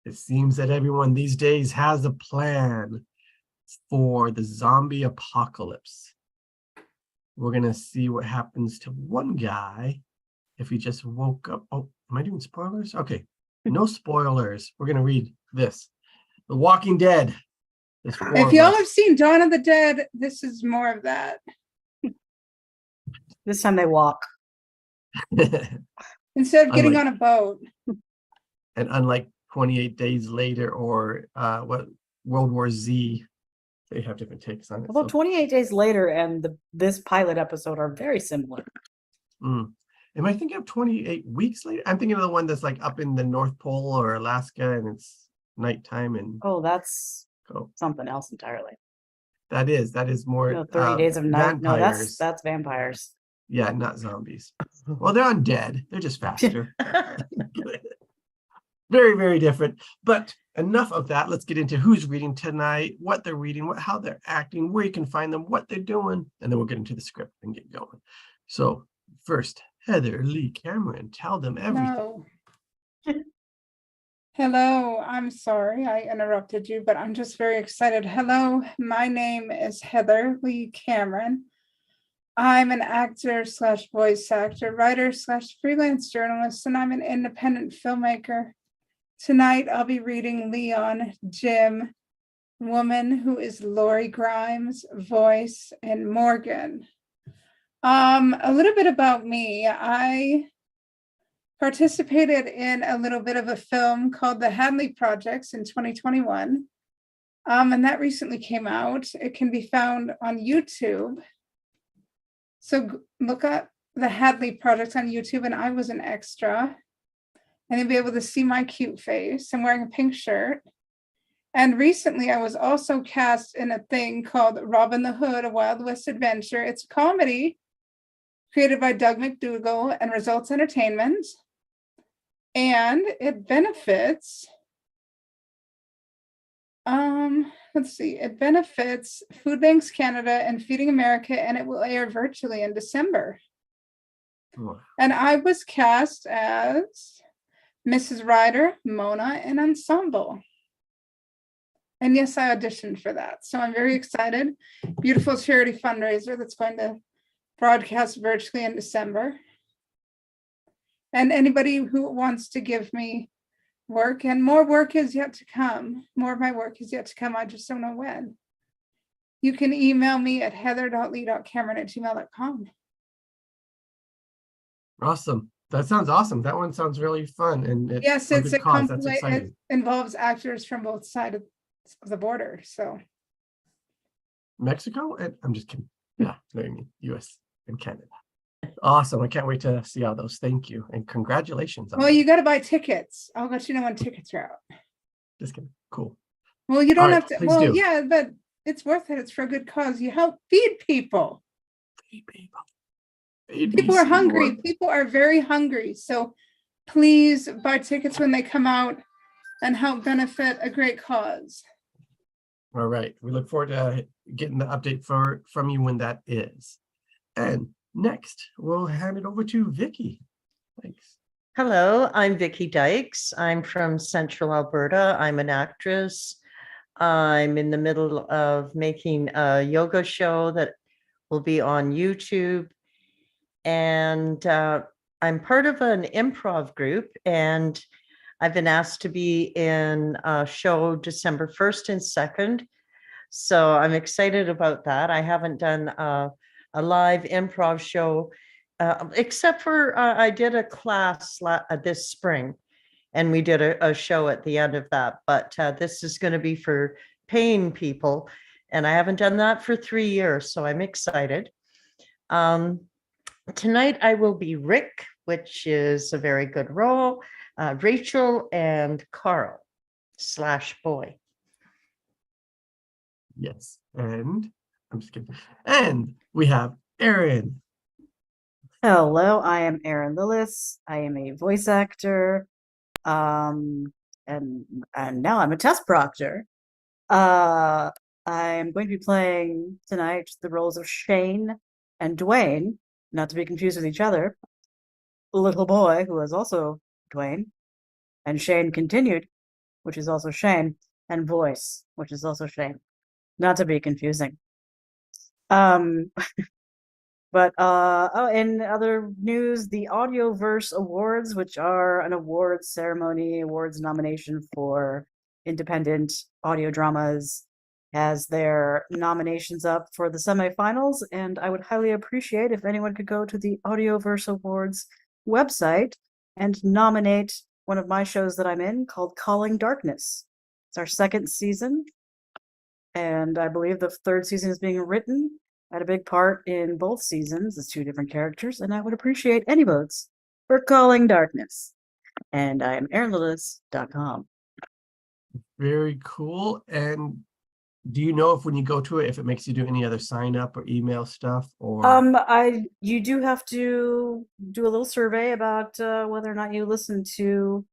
It seems that everyone these days has a plan for the zombie apocalypse. We're going to see what happens to one guy if he just woke up. Oh, am I doing spoilers? Okay, no spoilers. We're going to read this. The Walking Dead. If y'all have seen Dawn of the Dead, this is more of that. This time they walk. Instead of getting on a boat. And unlike 28 Days Later or what World War Z, they have different takes on it. Although 28 Days Later and this pilot episode are very similar. Am I thinking of 28 Weeks Later? I'm thinking of the one that's like up in the North Pole or Alaska and it's nighttime and that's something else entirely. That is more 30 Days of Night. vampires. No, that's vampires. Yeah, not zombies. Well, they're undead. They're just faster. Very, very different. But enough of that. Let's get into who's reading tonight, what they're reading, how they're acting, where you can find them, what they're doing, and then we'll get into the script and get going. So first, Heather Lee Cameron, tell them everything. No. Hello, I'm sorry I interrupted you, but I'm just very excited. Hello, my name is Heather Lee Cameron. I'm an actor / voice actor, writer / freelance journalist, and I'm an independent filmmaker. Tonight, I'll be reading Leon Jim, woman who is Lori Grimes' voice, and Morgan. A little bit about me. I participated in a little bit of a film called The Hadley Projects in 2021. And that recently came out. It can be found on YouTube. So look up The Hadley Projects on YouTube, and I was an extra. And you'll be able to see my cute face. I'm wearing a pink shirt. And recently I was also cast in a thing called Robin the Hood, A Wild West Adventure. It's a comedy created by Doug McDougall and Results Entertainment. And it benefits, it benefits Food Banks Canada and Feeding America, and it will air virtually in December. Wow. And I was cast as Mrs. Ryder, Mona, and Ensemble. And yes, I auditioned for that. So I'm very excited. Beautiful charity fundraiser that's going to broadcast virtually in December. And anybody who wants to give me work, and more work is yet to come. More of my work is yet to come. I just don't know when. You can email me at heather.lee.cameron@gmail.com. Awesome. That sounds awesome. That one sounds really fun. And yes, it's a cause. it involves actors from both sides of the border. So Mexico? I'm just kidding. Yeah, I mean, US and Canada. Awesome. I can't wait to see all those. Thank you. And congratulations. Well, you got to buy tickets. I'll let you know when tickets are out. Just kidding. Cool. Well, you don't have to. Well, do. Yeah, but it's worth it. It's for a good cause. You help feed people. Feed people. People are hungry. People are very hungry. So please buy tickets when they come out and help benefit a great cause. All right. We look forward to getting the update from you when that is. And next, we'll hand it over to Vicki. Thanks. Hello, I'm Vicki Dykes. I'm from Central Alberta. I'm an actress. I'm in the middle of making a yoga show that will be on YouTube. And I'm part of an improv group, and I've been asked to be in a show December 1st and 2nd. So I'm excited about that. I haven't done a live improv show, except for I did a class this spring, and we did a show at the end of that. But this is going to be for paying people, and I haven't done that for 3 years, so I'm excited. Tonight I will be Rick, which is a very good role, Rachel, and Carl / boy. Yes. And I'm just kidding. And we have Erin. Hello, I am Erin Lillis. I am a voice actor. And now I'm a test proctor. I'm going to be playing tonight the roles of Shane and Dwayne, not to be confused with each other. Little boy, who is also Dwayne, and Shane continued. which is also shame, and voice, which is also shame. Not to be confusing. But in other news, the Audioverse Awards, which are an awards ceremony, awards nomination for independent audio dramas, has their nominations up for the semifinals, and I would highly appreciate if anyone could go to the Audioverse Awards website and nominate one of my shows that I'm in called Calling Darkness. It's our second season, and I believe the third season is being written. I had a big part in both seasons as two different characters, and I would appreciate any votes for Calling Darkness. And I am aaronlillis.com. Very cool. And do you know if when you go to it, if it makes you do any other sign up or email stuff, or You do have to do a little survey about whether or not you listen to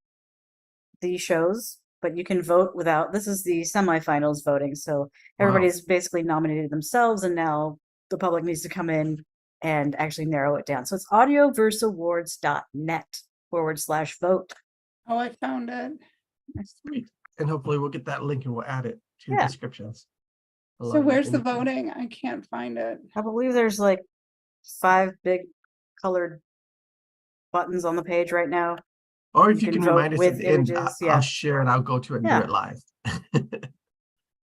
the shows, but you can vote without. This is the semifinals voting, so everybody's basically nominated themselves, and now the public needs to come in and actually narrow it down. So it's audioverseawards.net/vote. Oh, I found it. Sweet. And hopefully we'll get that link and we'll add it to the Yeah. descriptions. So where's the voting? I can't find it. I believe there's like 5 big colored buttons on the page right now. Or if You you can can vote remind us with at the end, images, I'll share and I'll go to it and Yeah. do it live.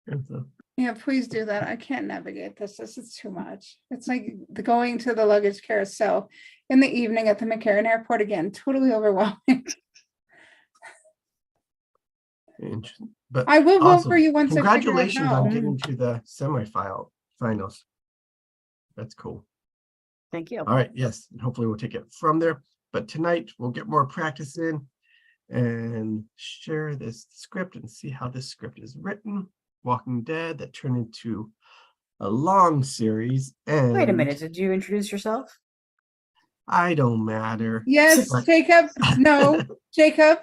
And so, Yeah, please do that. I can't navigate this. This is too much. It's like going to the luggage carousel in the evening at the McCarran Airport again. Totally overwhelming. interesting. But I will vote awesome. for you once I figure out Congratulations how. on getting to the finals. That's cool. Thank you. All right, yes, and hopefully we'll take it from there. But tonight we'll get more practice in and share this script and see how this script is written. Walking Dead that turned into a long series. And Wait a minute, did you introduce yourself? I don't matter. Yes, But- Jacob. No, Jacob.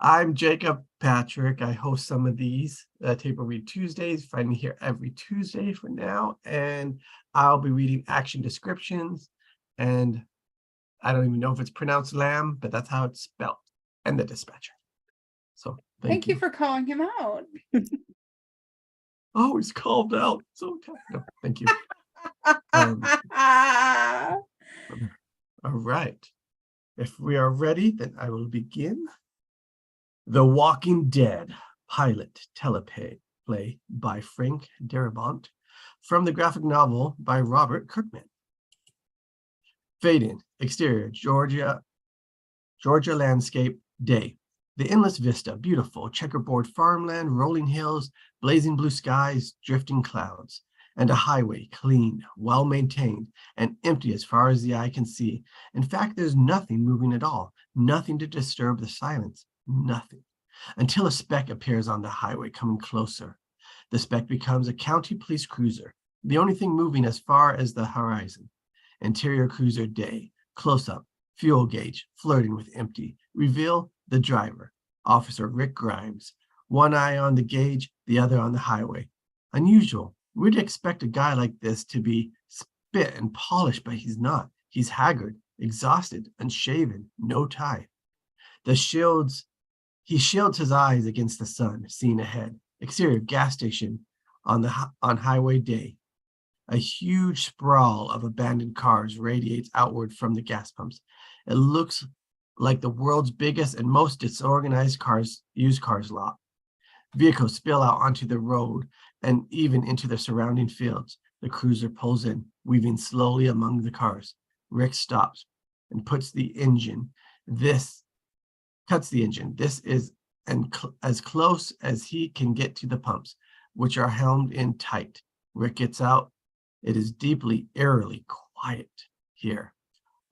I'm Jacob Patrick. I host some of these Table Read Tuesdays. Find me here every Tuesday for now. And I'll be reading action descriptions. And I don't even know if it's pronounced lamb, but that's how it's spelled. And the dispatcher. So Thank you for calling him out. Oh, he's called out. So no, thank you. All right. If we are ready, then I will begin. The Walking Dead pilot teleplay by Frank Darabont from the graphic novel by Robert Kirkman. Fade in, exterior, Georgia landscape, day. The endless vista, beautiful, checkerboard farmland, rolling hills, blazing blue skies, drifting clouds, and a highway, clean, well-maintained, and empty as far as the eye can see. In fact, there's nothing moving at all, nothing to disturb the silence, nothing, until a speck appears on the highway coming closer. The speck becomes a county police cruiser, the only thing moving as far as the horizon. Interior cruiser day, close-up, fuel gauge, flirting with empty. Reveal the driver, Officer Rick Grimes. One eye on the gauge, the other on the highway. Unusual. We'd expect a guy like this to be spit and polished, but he's not. He's haggard, exhausted, unshaven, no tie. He shields his eyes against the sun, seeing ahead. Exterior gas station on highway day. A huge sprawl of abandoned cars radiates outward from the gas pumps. It looks like the world's biggest and most disorganized used cars lot. Vehicles spill out onto the road and even into the surrounding fields. The cruiser pulls in, weaving slowly among the cars. Rick stops and cuts the engine. This is as close as he can get to the pumps, which are helmed in tight. Rick gets out. It is deeply, eerily quiet here.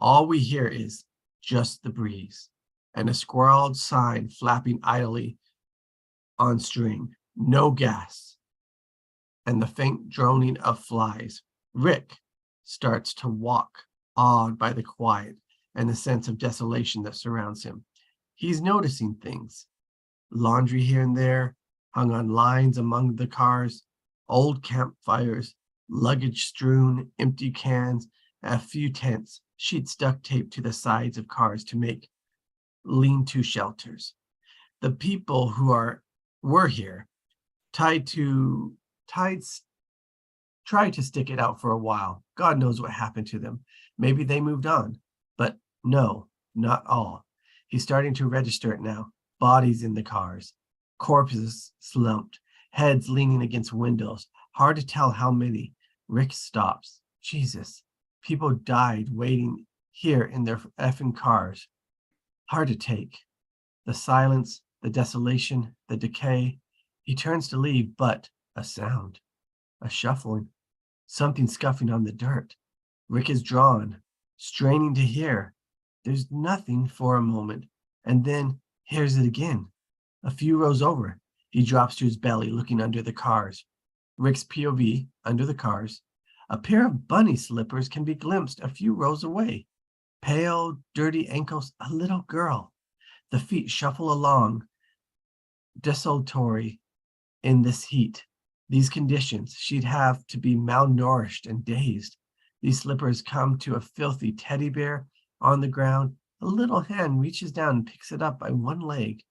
All we hear is just the breeze and a scrawled sign flapping idly on string. No gas. And the faint droning of flies. Rick starts to walk, awed by the quiet and the sense of desolation that surrounds him. He's noticing things. Laundry here and there, hung on lines among the cars, old campfires, luggage strewn, empty cans, a few tents, sheets duct taped to the sides of cars to make lean-to shelters. The people who are were here. Tides tried to stick it out for a while. God knows what happened to them. Maybe they moved on. But no, not all. He's starting to register it now. Bodies in the cars. Corpses slumped. Heads leaning against windows. Hard to tell how many. Rick stops. Jesus. People died waiting here in their effing cars. Hard to take. The silence, the desolation, the decay. He turns to leave, but a sound. A shuffling. Something scuffing on the dirt. Rick is drawn, straining to hear. There's nothing for a moment, and then hears it again. A few rows over, he drops to his belly, looking under the cars. Rick's POV, under the cars. A pair of bunny slippers can be glimpsed a few rows away. Pale, dirty ankles, a little girl. The feet shuffle along, desultory in this heat. These conditions, she'd have to be malnourished and dazed. These slippers come to a filthy teddy bear on the ground. A little hand reaches down and picks it up by one leg.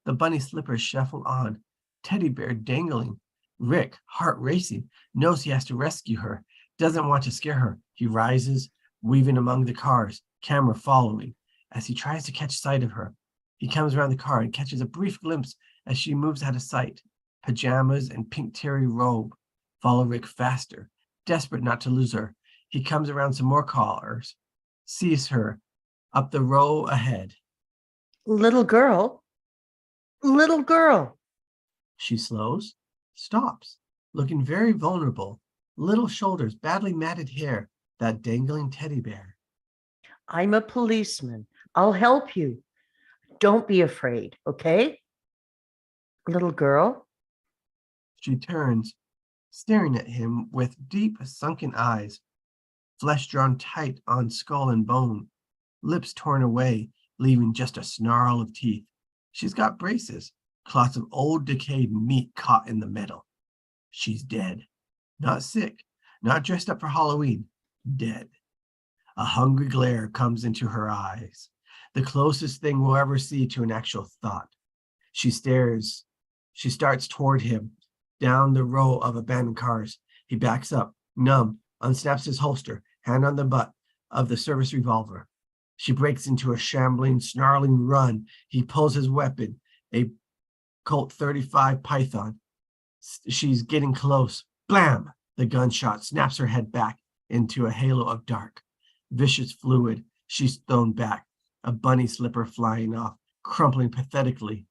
The bunny slippers shuffle on, teddy bear dangling. Rick, heart racing, knows he has to rescue her, doesn't want to scare her. He rises, weaving among the cars, camera following. As he tries to catch sight of her, he comes around the car and catches a brief glimpse as she moves out of sight. Pajamas and pink terry robe follow Rick faster, desperate not to lose her. He comes around some more cars, sees her up the row ahead. Little girl. Little girl. She slows, stops, looking very vulnerable. Little shoulders, badly matted hair, that dangling teddy bear. I'm a policeman. I'll help you. Don't be afraid, okay? Little girl. She turns, staring at him with deep, sunken eyes, flesh drawn tight on skull and bone, lips torn away, leaving just a snarl of teeth. She's got braces, clots of old decayed meat caught in the metal. She's dead. Not sick, not dressed up for Halloween. Dead. A hungry glare comes into her eyes, the closest thing we'll ever see to an actual thought. She stares. She starts toward him, down the row of abandoned cars. He backs up, numb, unsnaps his holster, hand on the butt of the service revolver. She breaks into a shambling, snarling run. He pulls his weapon, a Colt 35 Python. She's getting close. Blam! The gunshot snaps her head back into a halo of dark. Vicious fluid. She's thrown back, a bunny slipper flying off, crumpling pathetically.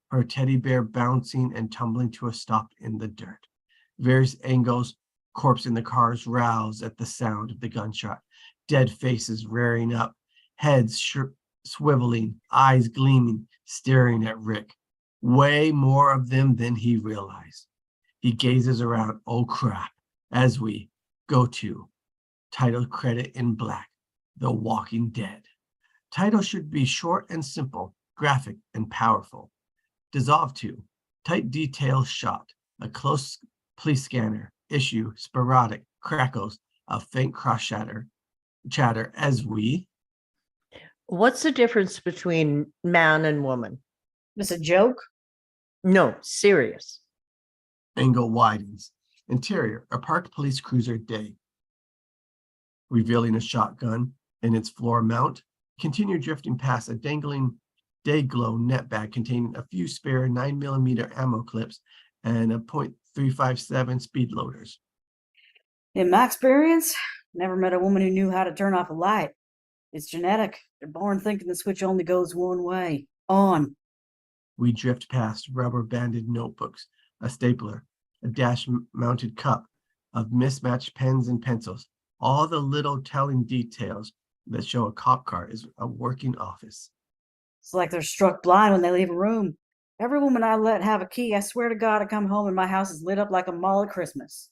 Her teddy bear bouncing and tumbling to a stop in the dirt. Various angles, corpse in the cars rouse at the sound of the gunshot. Dead faces rearing up, heads swiveling, eyes gleaming, staring at Rick. Way more of them than he realized. He gazes around, oh crap, as we go to title credit in black, The Walking Dead. Title should be short and simple, graphic and powerful. Dissolve to, tight detail shot, a close police scanner, issue, sporadic, crackles of faint cross chatter as we. What's the difference between man and woman? It's a joke. No, serious. Angle widens. Interior, a parked police cruiser day. Revealing a shotgun in its floor mount, continue drifting past a dangling day-glow net bag containing a few spare 9mm ammo clips and a .357 speed loaders. In my experience, never met a woman who knew how to turn off a light. It's genetic. They're born thinking the switch only goes one way. On. We drift past rubber-banded notebooks, a stapler, a dash-mounted cup of mismatched pens and pencils, all the little telling details that show a cop car is a working office. It's like they're struck blind when they leave a room. Every woman I let have a key, I swear to God, I come home and my house is lit up like a mall at Christmas.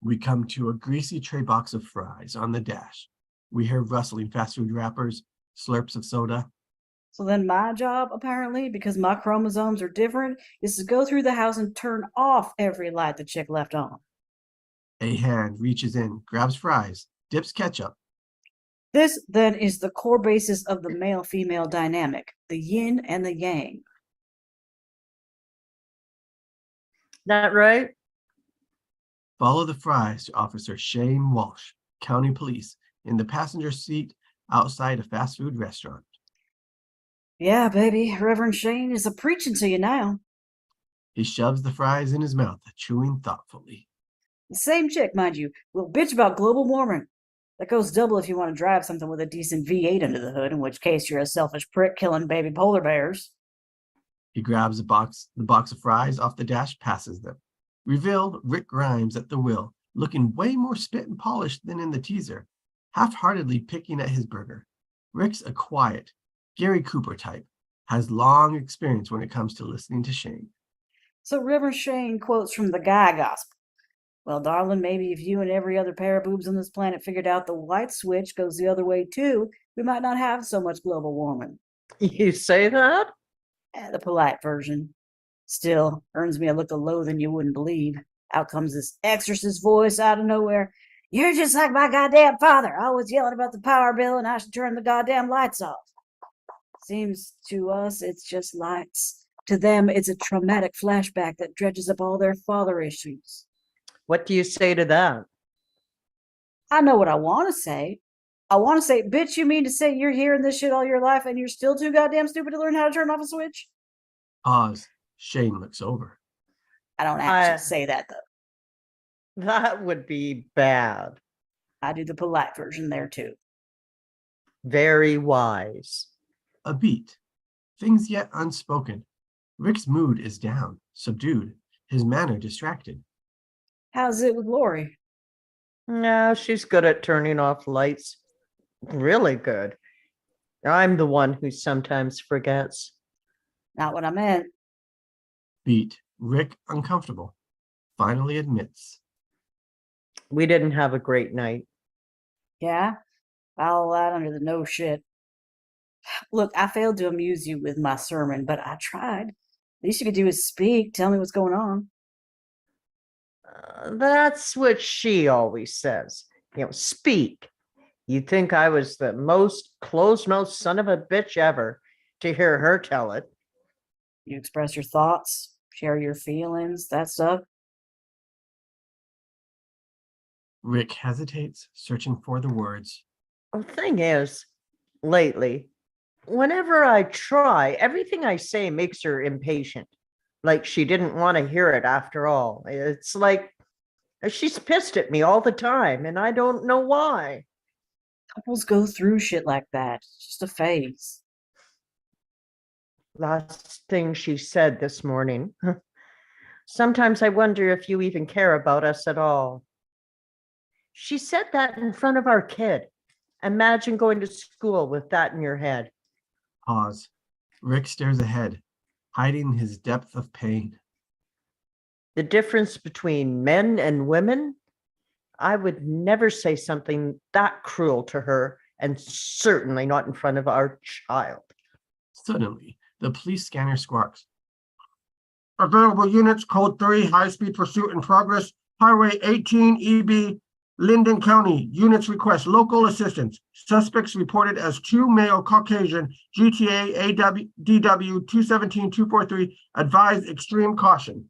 We come to a greasy tray box of fries on the dash. We hear rustling fast food wrappers, slurps of soda. So then my job, apparently, because my chromosomes are different, is to go through the house and turn off every light the chick left on. A hand reaches in, grabs fries, dips ketchup. This, then, is the core basis of the male-female dynamic, the yin and the yang. That right? Follow the Fries to Officer Shane Walsh, County Police, in the passenger seat outside a fast food restaurant. Yeah, baby, Reverend Shane is a preaching to you now. He shoves the fries in his mouth, chewing thoughtfully. The same chick, mind you, will bitch about global warming. That goes double if you want to drive something with a decent V8 under the hood, in which case you're a selfish prick killing baby polar bears. He grabs the box of fries off the dash, passes them. Revealed Rick Grimes at the wheel, looking way more spit and polished than in the teaser, half-heartedly picking at his burger. Rick's a quiet, Gary Cooper type, has long experience when it comes to listening to Shane. So Reverend Shane quotes from the Guy Gospel. Well, darling, maybe if you and every other pair of boobs on this planet figured out the light switch goes the other way too, we might not have so much global warming. You say that? The polite version. Still, earns me a look of loathing you wouldn't believe. Out comes this exorcist voice out of nowhere. You're just like my goddamn father, always yelling about the power bill and I should turn the goddamn lights off. Seems to us it's just lights. To them, it's a traumatic flashback that dredges up all their father issues. What do you say to that? I know what I want to say. I want to say, bitch, you mean to say you're hearing this shit all your life and you're still too goddamn stupid to learn how to turn off a switch? Pause. Shane looks over. I don't actually say that, though. That would be bad. I do the polite version there, too. Very wise. A beat. Things yet unspoken. Rick's mood is down, subdued, his manner distracted. How's it with Lori? No, she's good at turning off lights. Really good. I'm the one who sometimes forgets. Not what I meant. Beat. Rick uncomfortable. Finally admits. We didn't have a great night. Yeah? All that under the no shit. Look, I failed to amuse you with my sermon, but I tried. Least you could do is speak, tell me what's going on. That's what she always says. Speak. You'd think I was the most closed-mouthed son of a bitch ever to hear her tell it. You express your thoughts, share your feelings, that stuff. Rick hesitates, searching for the words. The thing is, lately, whenever I try, everything I say makes her impatient. Like she didn't want to hear it after all. It's like she's pissed at me all the time, and I don't know why. Couples go through shit like that. It's just a phase. Last thing she said this morning. Sometimes I wonder if you even care about us at all. She said that in front of our kid. Imagine going to school with that in your head. Pause. Rick stares ahead, hiding his depth of pain. The difference between men and women? I would never say something that cruel to her, and certainly not in front of our child. Suddenly, the police scanner squawks. Available units, code 3, high-speed pursuit in progress. Highway 18 EB, Linden County. Units request local assistance. Suspects reported as 2 male Caucasian, GTA DW 217-243. Advise extreme caution.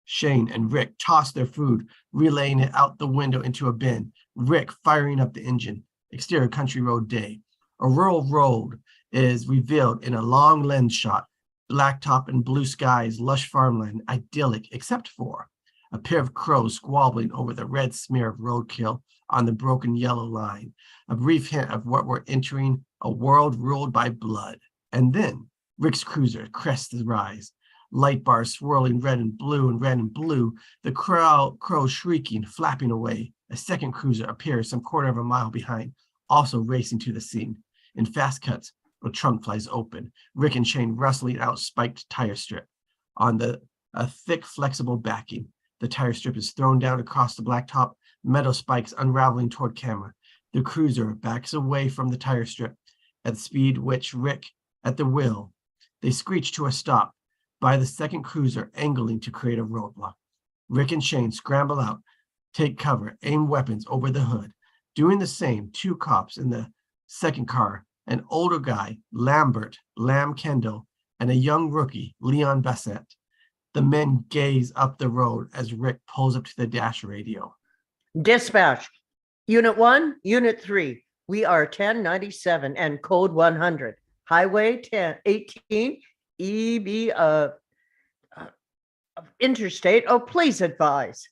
Shane and Rick toss their food, relaying it out the window into a bin. Rick firing up the engine. Exterior country road day. A rural road is revealed in a long lens shot. Blacktop and blue skies, lush farmland, idyllic, except for a pair of crows squabbling over the red smear of roadkill on the broken yellow line. A brief hint of what we're entering, a world ruled by blood. And then Rick's cruiser crests the rise. Light bars swirling red and blue and red and blue. The crow shrieking, flapping away. A second cruiser appears some quarter of a mile behind, also racing to the scene. In fast cuts, the trunk flies open. Rick and Shane rustling out spiked tire strip. On a thick, flexible backing, the tire strip is thrown down across the blacktop, metal spikes unraveling toward camera. The cruiser backs away from the tire strip at the speed which Rick at the wheel. They screech to a stop by the second cruiser angling to create a roadblock. Rick and Shane scramble out, take cover, aim weapons over the hood. Doing the same, 2 cops in the second car, an older guy, Lambert, Lamb Kendall, and a young rookie, Leon Bassett. The men gaze up the road as Rick pulls up to the dash radio. Dispatch. Unit 1, Unit 3. We are 1097 and code 100. Highway 1018 EB interstate. Oh, please advise.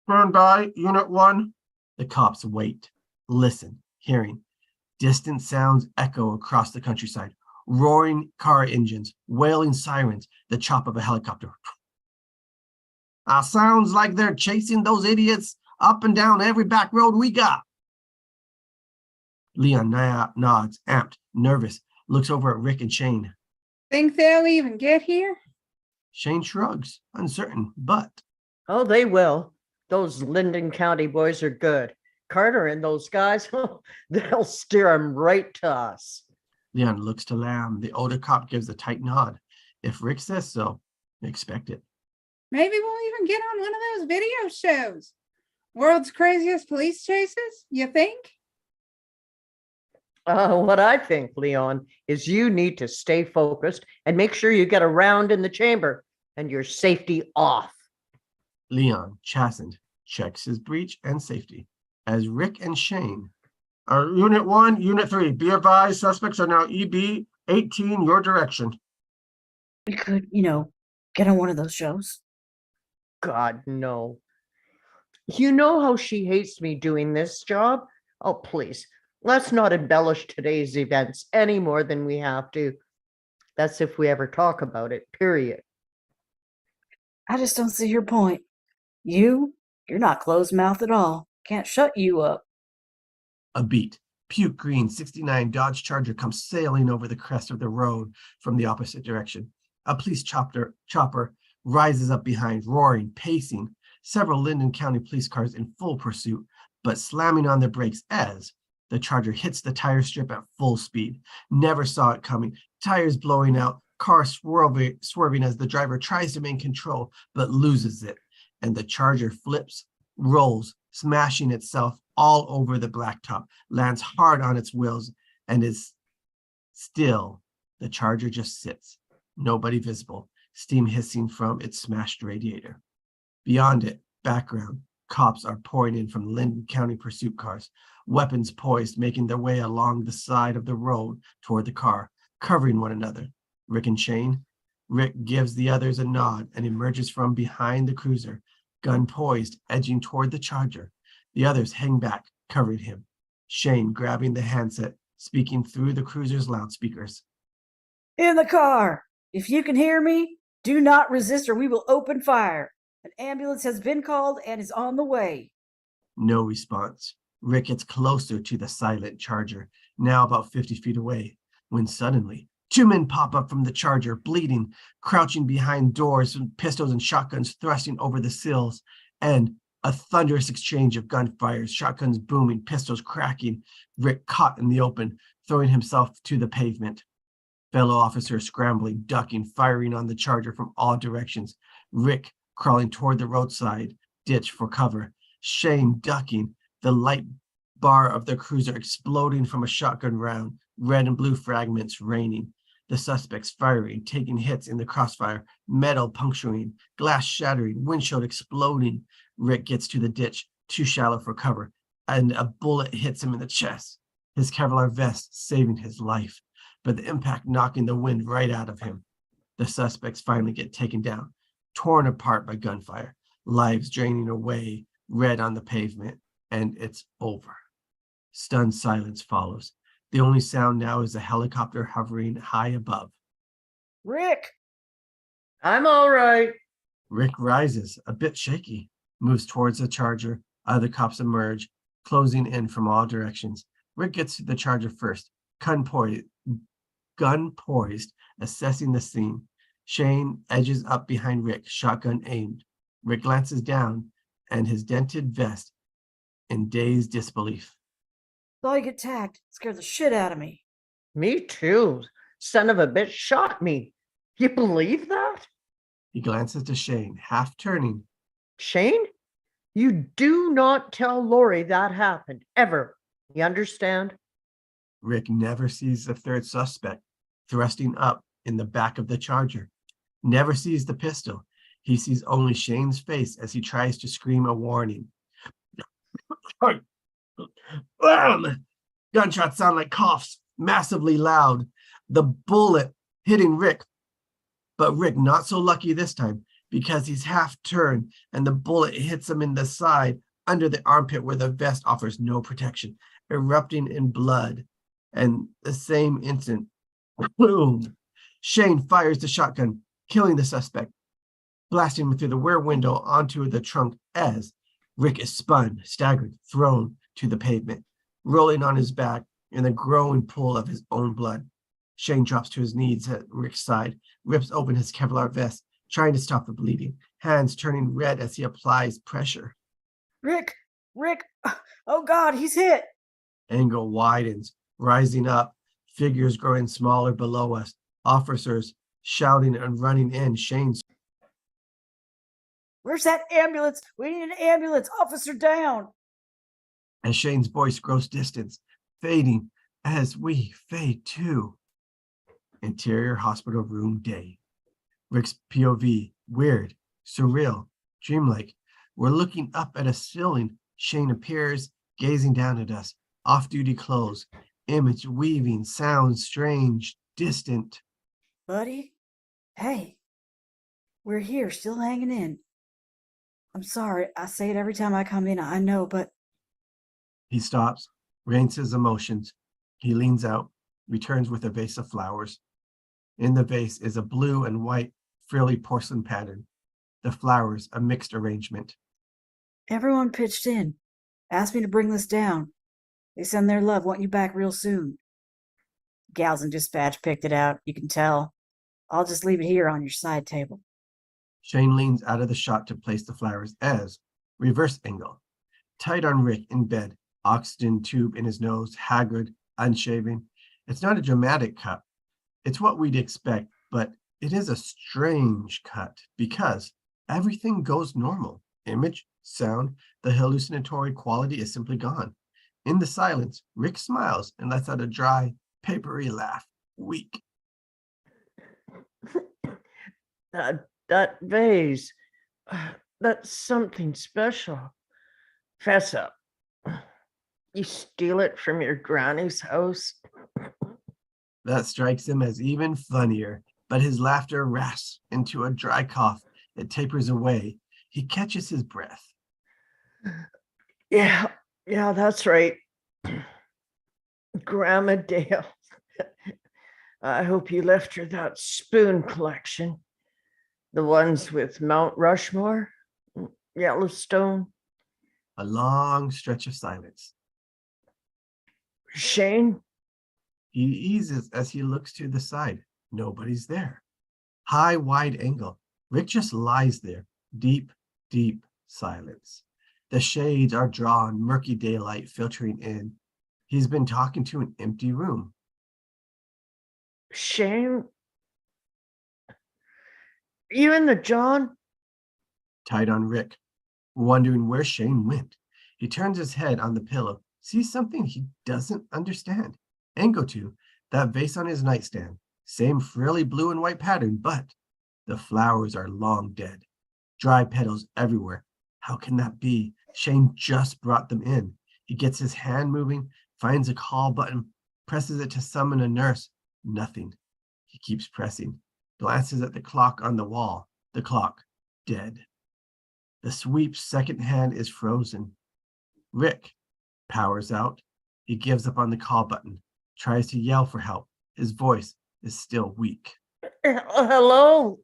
Stand by, Unit 1. The cops wait, listen, hearing. Distant sounds echo across the countryside. Roaring car engines, wailing sirens, the chop of a helicopter. Sounds like they're chasing those idiots up and down every back road we got. Leon nods, amped, nervous, looks over at Rick and Shane. Think they'll even get here? Shane shrugs, uncertain, but Oh, they will. Those Linden County boys are good. Carter and those guys, they'll steer them right to us. Leon looks to Lamb. The older cop gives a tight nod. If Rick says so, expect it. Maybe we'll even get on one of those video shows. World's craziest police chases, you think? What I think, Leon, is you need to stay focused and make sure you get around in the chamber and your safety off. Leon, chastened, checks his breech and safety. As Rick and Shane Unit 1, Unit 3, be advised, suspects are now EB 18, your direction. We could, get on one of those shows. God, no. You know how she hates me doing this job? Oh, please, let's not embellish today's events any more than we have to. That's if we ever talk about it, period. I just don't see your point. You're not closed-mouthed at all. Can't shut you up. A beat. Puke green 69 Dodge Charger comes sailing over the crest of the road from the opposite direction. A police chopper rises up behind, roaring, pacing. Several Linden County police cars in full pursuit, but slamming on their brakes as the Charger hits the tire strip at full speed. Never saw it coming. Tires blowing out, car swerving as the driver tries to maintain control, but loses it. And the Charger flips, rolls, smashing itself all over the blacktop, lands hard on its wheels, and is still. The Charger just sits, nobody visible, steam hissing from its smashed radiator. Beyond it, background, cops are pouring in from Linden County pursuit cars, weapons poised, making their way along the side of the road toward the car, covering one another. Rick and Shane. Rick gives the others a nod and emerges from behind the cruiser, gun poised, edging toward the Charger. The others hang back, covering him. Shane grabbing the handset, speaking through the cruiser's loudspeakers. In the car! If you can hear me, do not resist or we will open fire. An ambulance has been called and is on the way. No response. Rick gets closer to the silent Charger, now about 50 feet away, when suddenly 2 men pop up from the Charger, bleeding, crouching behind doors with pistols and shotguns thrusting over the sills, and a thunderous exchange of gunfires, shotguns booming, pistols cracking. Rick caught in the open, throwing himself to the pavement. Fellow officers scrambling, ducking, firing on the Charger from all directions. Rick crawling toward the roadside ditch for cover. Shane ducking, the light bar of the cruiser exploding from a shotgun round, red and blue fragments raining. The suspects firing, taking hits in the crossfire, metal puncturing, glass shattering, windshield exploding. Rick gets to the ditch, too shallow for cover, and a bullet hits him in the chest. His Kevlar vest saving his life, but the impact knocking the wind right out of him. The suspects finally get taken down, torn apart by gunfire, lives draining away, red on the pavement, and it's over. Stunned silence follows. The only sound now is a helicopter hovering high above. Rick! I'm all right. Rick rises, a bit shaky, moves towards the Charger. Other cops emerge, closing in from all directions. Rick gets to the Charger first, gun poised, assessing the scene. Shane edges up behind Rick, shotgun aimed. Rick glances down, and his dented vest in dazed disbelief. Saw you get tagged. Scared the shit out of me. Me too. Son of a bitch shot me. You believe that? He glances to Shane, half turning. Shane, you do not tell Lori that happened, ever. You understand? Rick never sees the third suspect, thrusting up in the back of the Charger. never sees the pistol. He sees only Shane's face as he tries to scream a warning. Gunshots sound like coughs, massively loud. The bullet hitting Rick, but Rick not so lucky this time because he's half turned and the bullet hits him in the side under the armpit where the vest offers no protection, erupting in blood. And the same instant, boom, Shane fires the shotgun, killing the suspect, blasting him through the rear window onto the trunk as Rick is spun, staggered, thrown to the pavement, rolling on his back in the growing pool of his own blood. Shane drops to his knees at Rick's side, rips open his Kevlar vest, trying to stop the bleeding, hands turning red as he applies pressure. Rick, oh God, he's hit. Angle widens, rising up, figures growing smaller below us, officers shouting and running in. Shane's. Where's that ambulance? We need an ambulance, officer down. As Shane's voice grows distant, fading as we fade too. Interior hospital room day. Rick's POV, weird, surreal, dreamlike. We're looking up at a ceiling. Shane appears, gazing down at us. Off-duty clothes, image weaving, sounds strange, distant. Buddy, hey, we're here, still hanging in. I'm sorry, I say it every time I come in, I know, but... He stops, reins his emotions. He leans out, returns with a vase of flowers. In the vase is a blue and white frilly porcelain pattern. The flowers, a mixed arrangement. Everyone pitched in, asked me to bring this down. They send their love, want you back real soon. Gals in dispatch picked it out, you can tell. I'll just leave it here on your side table. Shane leans out of the shot to place the flowers as reverse angle. Tight on Rick in bed, oxygen tube in his nose, haggard, unshaven. It's not a dramatic cut. It's what we'd expect, but it is a strange cut because everything goes normal. Image, sound, the hallucinatory quality is simply gone. In the silence, Rick smiles and lets out a dry, papery laugh. Weak. That vase, that's something special. Fess up. You steal it from your granny's house? That strikes him as even funnier, but his laughter rasps into a dry cough. It tapers away. He catches his breath. Yeah, that's right. Grandma Dale. I hope you left her that spoon collection. The ones with Mount Rushmore, Yellowstone. A long stretch of silence. Shane? He eases as he looks to the side. Nobody's there. High, wide angle. Rick just lies there. Deep, deep silence. The shades are drawn, murky daylight filtering in. He's been talking to an empty room. Shane? You in the John? Tight on Rick, wondering where Shane went. He turns his head on the pillow, sees something he doesn't understand. Angle to that vase on his nightstand. Same frilly blue and white pattern, but the flowers are long dead. Dry petals everywhere. How can that be? Shane just brought them in. He gets his hand moving, finds a call button, presses it to summon a nurse. Nothing. He keeps pressing, glances at the clock on the wall. The clock, dead. The sweep's second hand is frozen. Rick powers out. He gives up on the call button, tries to yell for help. His voice is still weak. Hello?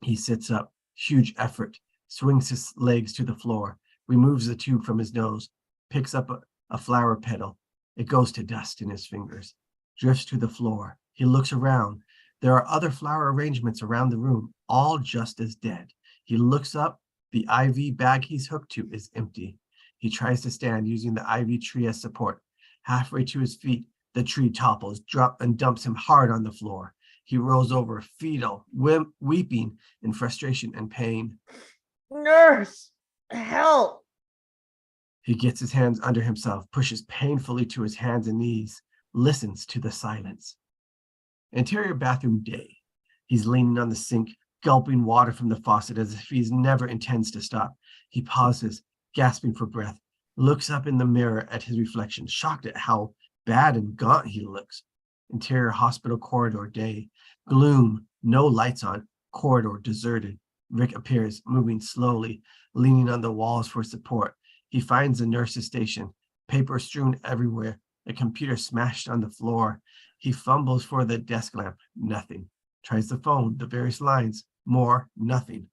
He sits up, huge effort, swings his legs to the floor, removes the tube from his nose, picks up a flower petal. It goes to dust in his fingers, drifts to the floor. He looks around. There are other flower arrangements around the room, all just as dead. He looks up. The IV bag he's hooked to is empty. He tries to stand using the IV tree as support. Halfway to his feet, the tree topples, and dumps him hard on the floor. He rolls over, fetal, weeping in frustration and pain. Nurse, help! He gets his hands under himself, pushes painfully to his hands and knees, listens to the silence. Interior bathroom day. He's leaning on the sink, gulping water from the faucet as if he never intends to stop. He pauses, gasping for breath, looks up in the mirror at his reflection, shocked at how bad and gaunt he looks. Interior hospital corridor day. Gloom, no lights on, corridor deserted. Rick appears, moving slowly, leaning on the walls for support. He finds the nurse's station, paper strewn everywhere, a computer smashed on the floor. He fumbles for the desk lamp, nothing. Tries the phone, the various lines, more, nothing.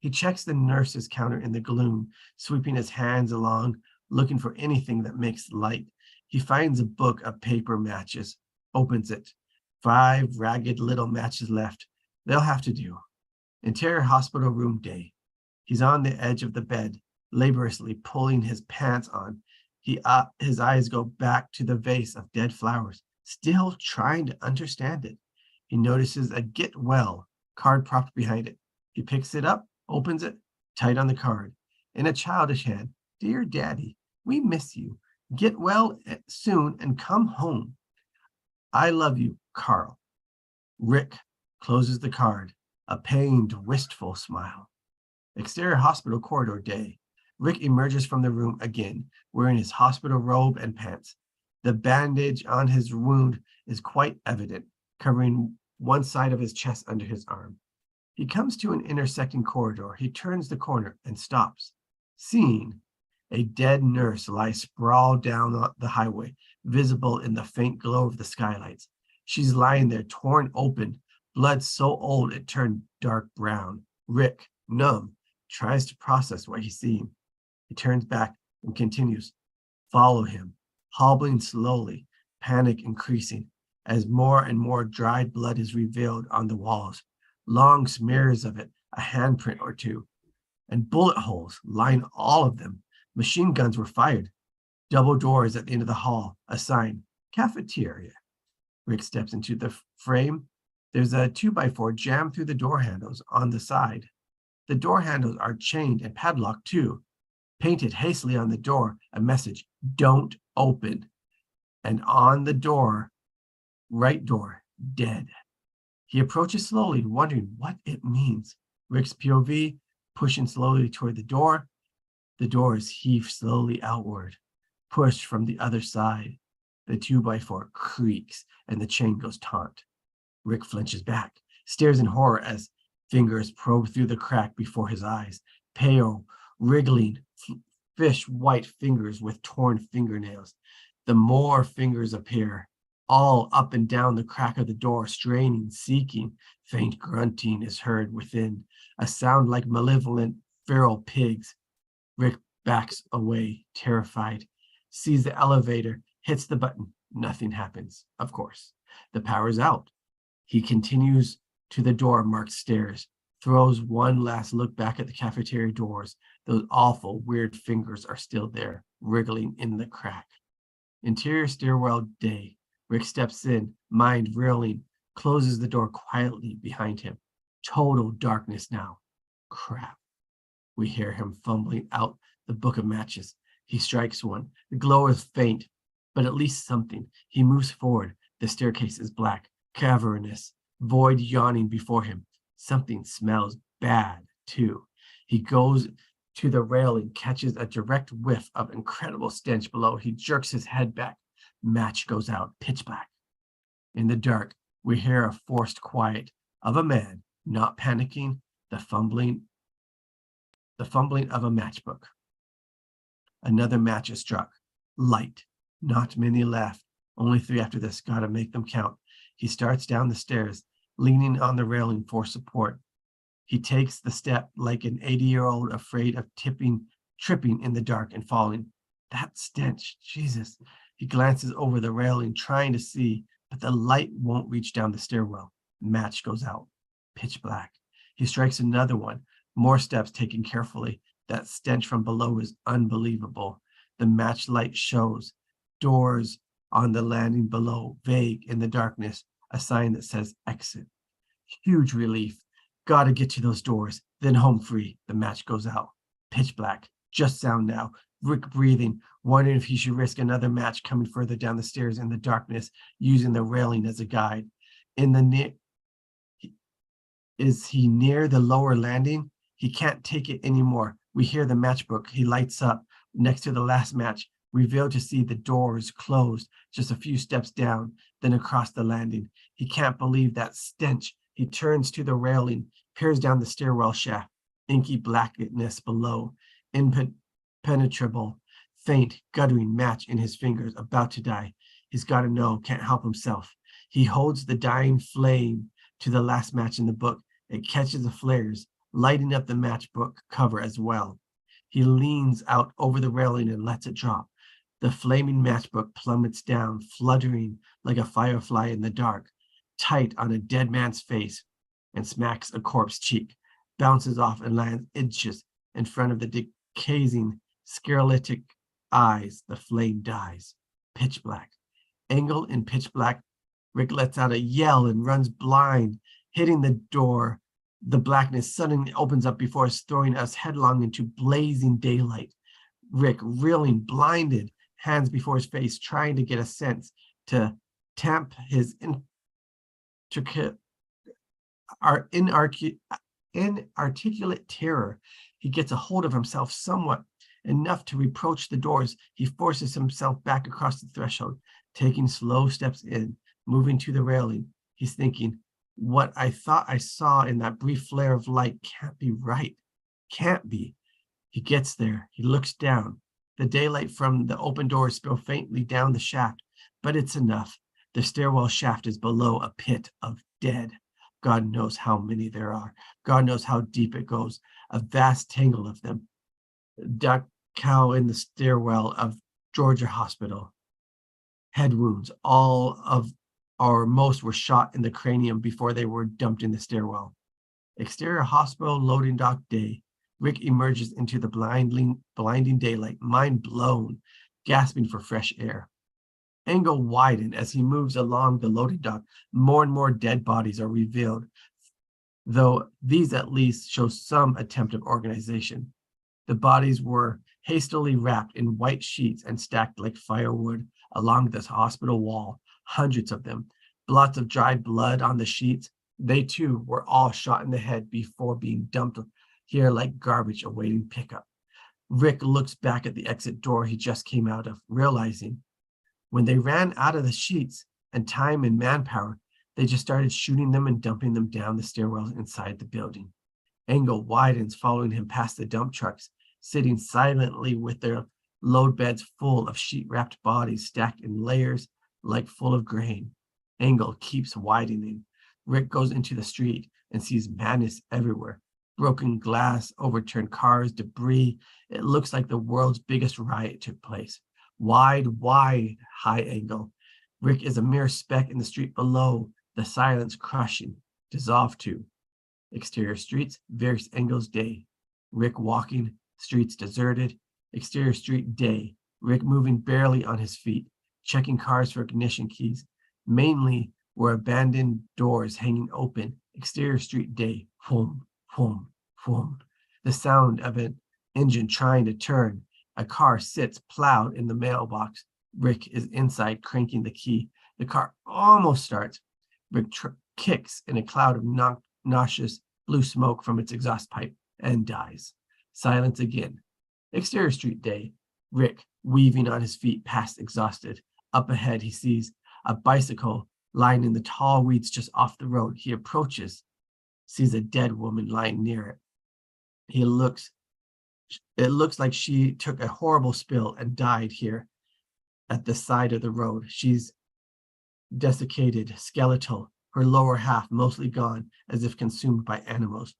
He checks the nurse's counter in the gloom, sweeping his hands along, looking for anything that makes light. He finds a book of paper matches, opens it. 5 ragged little matches left. They'll have to do. Interior hospital room day. He's on the edge of the bed, laboriously pulling his pants on. His eyes go back to the vase of dead flowers, still trying to understand it. He notices a get well card propped behind it. He picks it up, opens it, tight on the card. In a childish hand, "Dear Daddy, we miss you. Get well soon and come home. I love you, Carl." Rick closes the card, a pained, wistful smile. Exterior hospital corridor day. Rick emerges from the room again, wearing his hospital robe and pants. The bandage on his wound is quite evident, covering one side of his chest under his arm. He comes to an intersecting corridor. He turns the corner and stops, seeing a dead nurse lie sprawled down the highway, visible in the faint glow of the skylights. She's lying there, torn open, blood so old it turned dark brown. Rick, numb, tries to process what he's seen. He turns back and continues. Follow him, hobbling slowly, panic increasing, as more and more dried blood is revealed on the walls. Long smears of it, a handprint or two, and bullet holes line all of them. Machine guns were fired. Double doors at the end of the hall, a sign, cafeteria. Rick steps into the frame. There's a 2x4 jammed through the door handles on the side. The door handles are chained and padlocked too. Painted hastily on the door, a message, "Don't open." And on the door, right door, dead. He approaches slowly, wondering what it means. Rick's POV, pushing slowly toward the door. The door is heaved slowly outward, pushed from the other side. The 2x4 creaks and the chain goes taut. Rick flinches back, stares in horror as fingers probe through the crack before his eyes. Pale, wriggling, fish white fingers with torn fingernails. The more fingers appear, all up and down the crack of the door, straining, seeking. Faint grunting is heard within, a sound like malevolent feral pigs. Rick backs away, terrified, sees the elevator, hits the button. Nothing happens, of course. The power's out. He continues to the door marked stairs, throws one last look back at the cafeteria doors. Those awful, weird fingers are still there, wriggling in the crack. Interior stairwell day. Rick steps in, mind reeling, closes the door quietly behind him. Total darkness now. Crap. We hear him fumbling out the book of matches. He strikes one. The glow is faint, but at least something. He moves forward. The staircase is black, cavernous, void yawning before him. Something smells bad, too. He goes to the railing, catches a direct whiff of incredible stench below. He jerks his head back. Match goes out, pitch black. In the dark, we hear a forced quiet of a man, not panicking, the fumbling of a matchbook. Another match is struck. Light. Not many left. Only 3 after this. Gotta make them count. He starts down the stairs, leaning on the railing for support. He takes the step like an 80-year-old afraid of tripping in the dark and falling. That stench, Jesus. He glances over the railing, trying to see, but the light won't reach down the stairwell. Match goes out. Pitch black. He strikes another one. More steps taken carefully. That stench from below is unbelievable. The match light shows. Doors on the landing below, vague in the darkness. A sign that says exit. Huge relief. Gotta get to those doors. Then home free. The match goes out. Pitch black. Just sound now. Rick breathing, wondering if he should risk another match coming further down the stairs in the darkness, using the railing as a guide. Is he near the lower landing? He can't take it anymore. We hear the matchbook. He lights up next to the last match, revealed to see the doors closed just a few steps down, then across the landing. He can't believe that stench. He turns to the railing, peers down the stairwell shaft, inky blackness below, impenetrable, faint, guttering match in his fingers, about to die. He's got to know, can't help himself. He holds the dying flame to the last match in the book. It catches the flares, lighting up the matchbook cover as well. He leans out over the railing and lets it drop. The flaming matchbook plummets down, fluttering like a firefly in the dark, tight on a dead man's face, and smacks a corpse cheek, bounces off and lands inches in front of the decaying, sclerotic eyes. The flame dies. Pitch black. Engel in pitch black. Rick lets out a yell and runs blind, hitting the door. The blackness suddenly opens up before us, throwing us headlong into blazing daylight. Rick, reeling, blinded, hands before his face, trying to get a sense to tamp his inarticulate terror. He gets a hold of himself somewhat, enough to reproach the doors. He forces himself back across the threshold, taking slow steps in, moving to the railing. He's thinking, what I thought I saw in that brief flare of light can't be right. Can't be. He gets there. He looks down. The daylight from the open doors spills faintly down the shaft, but it's enough. The stairwell shaft is below a pit of dead. God knows how many there are. God knows how deep it goes. A vast tangle of them. Dachau in the stairwell of Georgia Hospital. Head wounds. All of or most were shot in the cranium before they were dumped in the stairwell. Exterior hospital loading dock day. Rick emerges into the blinding daylight, mind blown, gasping for fresh air. Engel widened as he moves along the loading dock. More and more dead bodies are revealed, though these at least show some attempt of organization. The bodies were hastily wrapped in white sheets and stacked like firewood along this hospital wall, hundreds of them, blots of dried blood on the sheets. They too were all shot in the head before being dumped here like garbage awaiting pickup. Rick looks back at the exit door he just came out of, realizing when they ran out of the sheets and time and manpower, they just started shooting them and dumping them down the stairwells inside the building. Engel widens, following him past the dump trucks, sitting silently with their load beds full of sheet-wrapped bodies stacked in layers like full of grain. Engel keeps widening. Rick goes into the street and sees madness everywhere. Broken glass, overturned cars, debris. It looks like the world's biggest riot took place. Wide, high angle. Rick is a mere speck in the street below, the silence crushing, dissolved to. Exterior streets, various angles day. Rick walking, streets deserted. Exterior street day. Rick moving barely on his feet, checking cars for ignition keys. Mainly were abandoned doors hanging open. Exterior street day. Whoom, whoom, whoom. The sound of an engine trying to turn. A car sits plowed in the mailbox. Rick is inside cranking the key. The car almost starts. Rick kicks in a cloud of nauseous blue smoke from its exhaust pipe and dies. Silence again. Exterior street day. Rick weaving on his feet past exhausted. Up ahead he sees a bicycle lying in the tall weeds just off the road. He approaches, sees a dead woman lying near it. It looks like she took a horrible spill and died here at the side of the road. She's desiccated, skeletal, her lower half mostly gone, as if consumed by animals.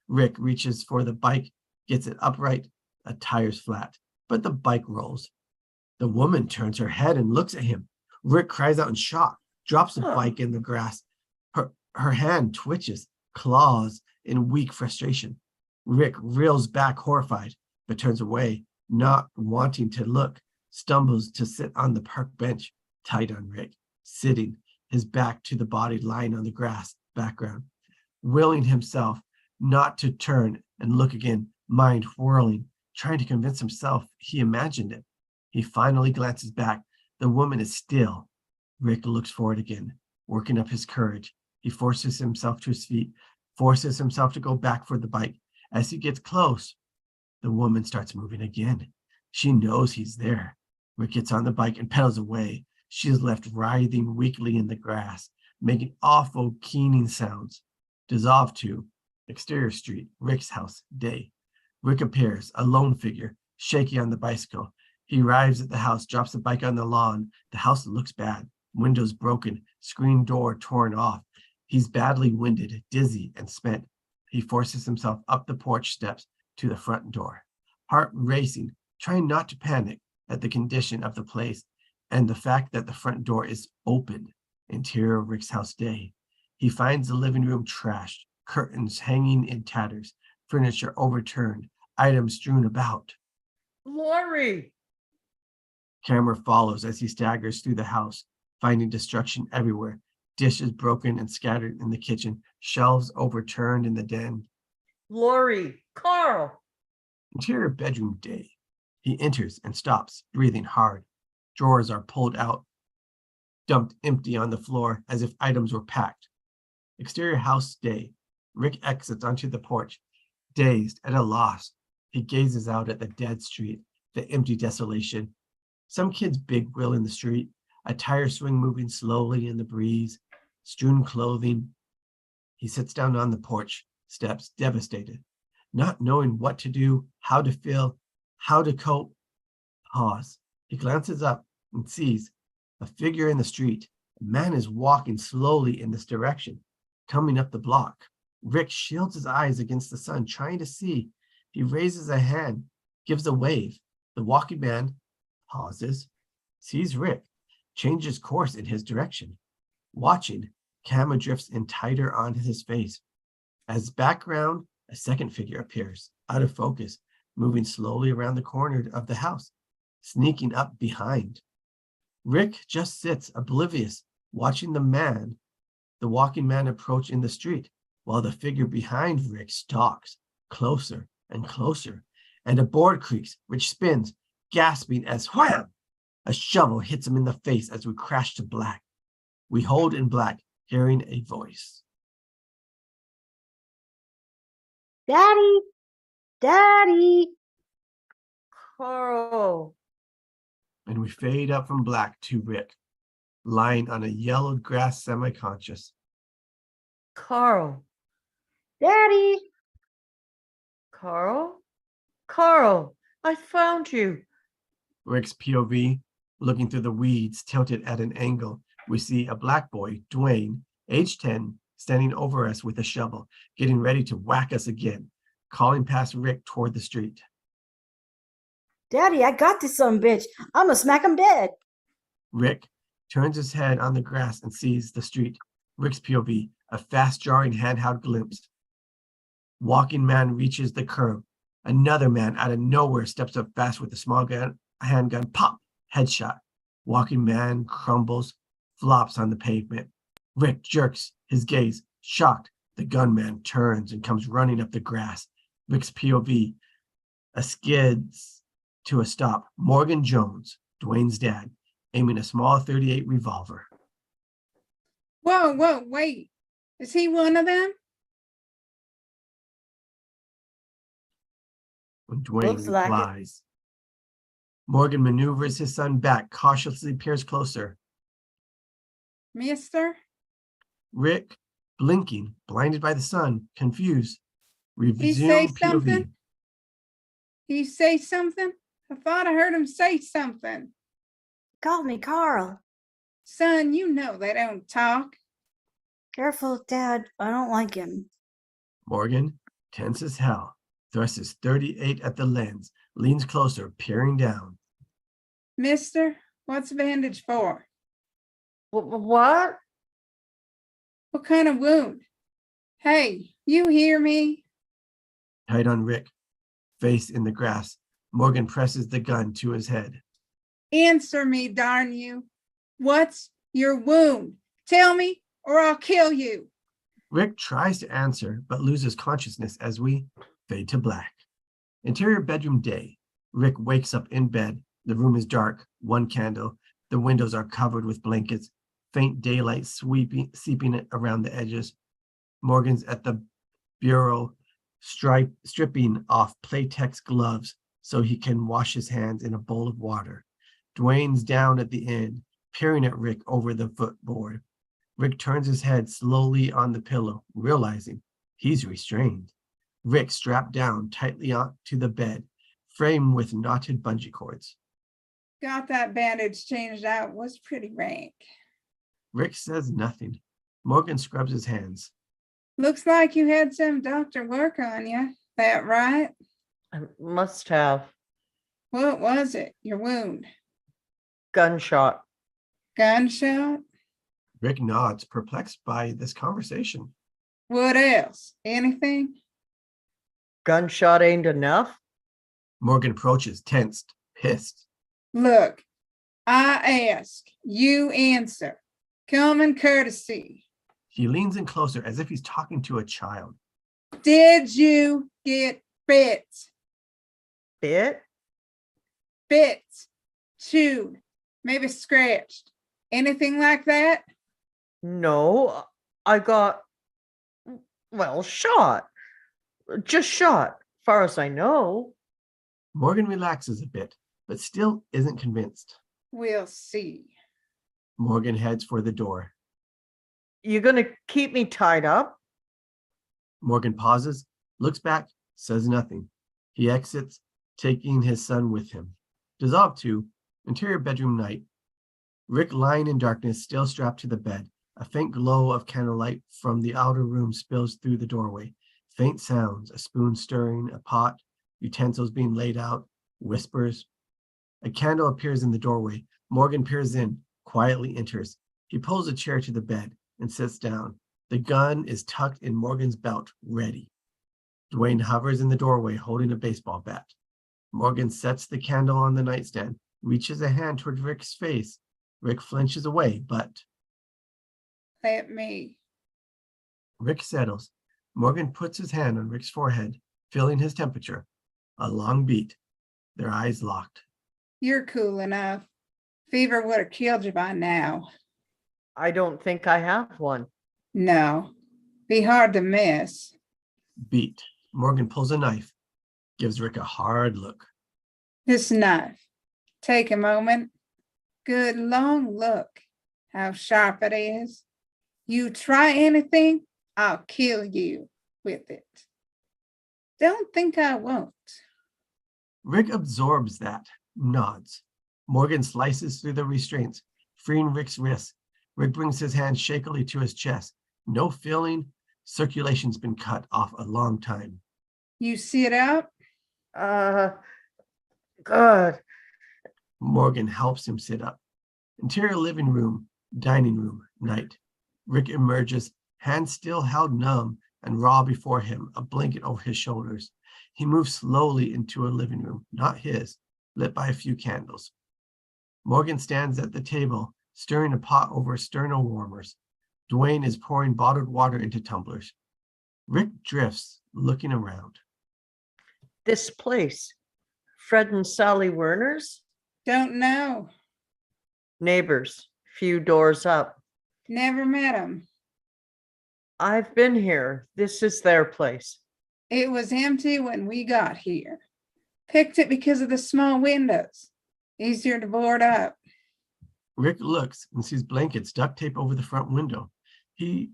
Rick reaches for the bike, gets it upright, a tire's flat, but the bike rolls. The woman turns her head and looks at him. Rick cries out in shock, drops the bike in the grass. Her hand twitches, claws in weak frustration. Rick reels back horrified, but turns away, not wanting to look, stumbles to sit on the park bench, tight on Rick, sitting, his back to the body lying on the grass background, willing himself not to turn and look again, mind whirling, trying to convince himself he imagined it. He finally glances back. The woman is still. Rick looks forward again, working up his courage. He forces himself to his feet, forces himself to go back for the bike. As he gets close, the woman starts moving again. She knows he's there. Rick gets on the bike and pedals away. She is left writhing weakly in the grass, making awful keening sounds. Dissolved to exterior street, Rick's house, day. Rick appears, a lone figure, shaky on the bicycle. He arrives at the house, drops the bike on the lawn. The house looks bad. Windows broken, screen door torn off. He's badly winded, dizzy, and spent. He forces himself up the porch steps to the front door, heart racing, trying not to panic at the condition of the place and the fact that the front door is open. Interior of Rick's house, day. He finds the living room trashed, curtains hanging in tatters, furniture overturned, items strewn about. Lori! Camera follows as he staggers through the house, finding destruction everywhere. Dishes broken and scattered in the kitchen, shelves overturned in the den. Lori! Carl! Interior bedroom, day. He enters and stops, breathing hard. Drawers are pulled out, dumped empty on the floor as if items were packed. Exterior house, day. Rick exits onto the porch, dazed, at a loss. He gazes out at the dead street, the empty desolation. Some kid's big wheel in the street, a tire swing moving slowly in the breeze, strewn clothing. He sits down on the porch steps, devastated, not knowing what to do, how to feel, how to cope. Pause. He glances up and sees a figure in the street. A man is walking slowly in this direction, coming up the block. Rick shields his eyes against the sun, trying to see. He raises a hand, gives a wave. The walking man pauses, sees Rick, changes course in his direction. Watching, camera drifts in tighter on his face. As background, a second figure appears, out of focus, moving slowly around the corner of the house, sneaking up behind. Rick just sits oblivious, watching the walking man approach in the street, while the figure behind Rick stalks closer and closer, and a board creaks, which spins, gasping as wham! A shovel hits him in the face as we crash to black. We hold in black, hearing a voice. Daddy! Daddy! Carl! And we fade up from black to Rick, lying on a yellowed grass semi-conscious. Carl! Daddy! Carl? Carl! I found you! Rick's POV, looking through the weeds tilted at an angle, we see a black boy, Dwayne, age 10, standing over us with a shovel, getting ready to whack us again, calling past Rick toward the street. Daddy, I got this son bitch. I'ma smack him dead. Rick turns his head on the grass and sees the street. Rick's POV, a fast-jarring handheld glimpse. Walking man reaches the curb. Another man out of nowhere steps up fast with a small handgun. Pop! Headshot. Walking man crumbles, flops on the pavement. Rick jerks his gaze, shocked. The gunman turns and comes running up the grass. Rick's POV, a skids to a stop. Morgan Jones, Dwayne's dad, aiming a small .38 revolver. Whoa, wait. Is he one of them? When Dwayne Looks like it. replies, Morgan maneuvers his son back, cautiously peers closer. Mister? Rick, blinking, blinded by the sun, confused, He resume say POV. something? He say something? I thought I heard him say something. Call me Carl. Son, you know they don't talk. Careful, Dad. I don't like him. Morgan, tense as hell, thrusts his .38 at the lens, leans closer, peering down. Mister, what's the bandage for? What? What kind of wound? Hey, you hear me? Tight on Rick, face in the grass, Morgan presses the gun to his head. Answer me, darn you. What's your wound? Tell me, or I'll kill you. Rick tries to answer, but loses consciousness as we fade to black. Interior bedroom, day. Rick wakes up in bed. The room is dark, one candle. The windows are covered with blankets, faint daylight seeping around the edges. Morgan's at the bureau, stripping off Playtex gloves so he can wash his hands in a bowl of water. Dwayne's down at the end, peering at Rick over the footboard. Rick turns his head slowly on the pillow, realizing he's restrained. Rick strapped down tightly onto the bed, framed with knotted bungee cords. Got that bandage changed out. Was pretty rank. Rick says nothing. Morgan scrubs his hands. Looks like you had some doctor work on you. That right? I must have. What was it? Your wound? Gunshot. Gunshot? Rick nods, perplexed by this conversation. What else? Anything? Gunshot ain't enough. Morgan approaches, tensed, pissed. Look, I ask, you answer. Common courtesy. He leans in closer as if he's talking to a child. Did you get bit? Bit? Bit, chewed, maybe scratched. Anything like that? No, I got, well, shot. Just shot, far as I know. Morgan relaxes a bit, but still isn't convinced. We'll see. Morgan heads for the door. You gonna keep me tied up? Morgan pauses, looks back, says nothing. He exits, taking his son with him. Dissolve 2, interior bedroom night. Rick lying in darkness, still strapped to the bed. A faint glow of candlelight from the outer room spills through the doorway. Faint sounds, a spoon stirring, a pot, utensils being laid out, whispers. A candle appears in the doorway. Morgan peers in, quietly enters. He pulls a chair to the bed and sits down. The gun is tucked in Morgan's belt, ready. Dwayne hovers in the doorway, holding a baseball bat. Morgan sets the candle on the nightstand, reaches a hand toward Rick's face. Rick flinches away, but Let me. Rick settles. Morgan puts his hand on Rick's forehead, feeling his temperature. A long beat. Their eyes locked. You're cool enough. Fever would have killed you by now. I don't think I have one. No. Be hard to miss. Beat. Morgan pulls a knife, gives Rick a hard look. This knife. Take a moment. Good long look. How sharp it is. You try anything, I'll kill you with it. Don't think I won't. Rick absorbs that, nods. Morgan slices through the restraints, freeing Rick's wrists. Rick brings his hand shakily to his chest. No feeling. Circulation's been cut off a long time. You sit up? God. Morgan helps him sit up. Interior living room, dining room, night. Rick emerges, hands still held numb and raw before him, a blanket over his shoulders. He moves slowly into a living room, not his, lit by a few candles. Morgan stands at the table, stirring a pot over sterno warmers. Dwayne is pouring bottled water into tumblers. Rick drifts, looking around. This place, Fred and Sally Werner's? Don't know. Neighbors, few doors up. Never met him. I've been here. This is their place. It was empty when we got here. Picked it because of the small windows. Easier to board up. Rick looks and sees blankets duct tape over the front window. He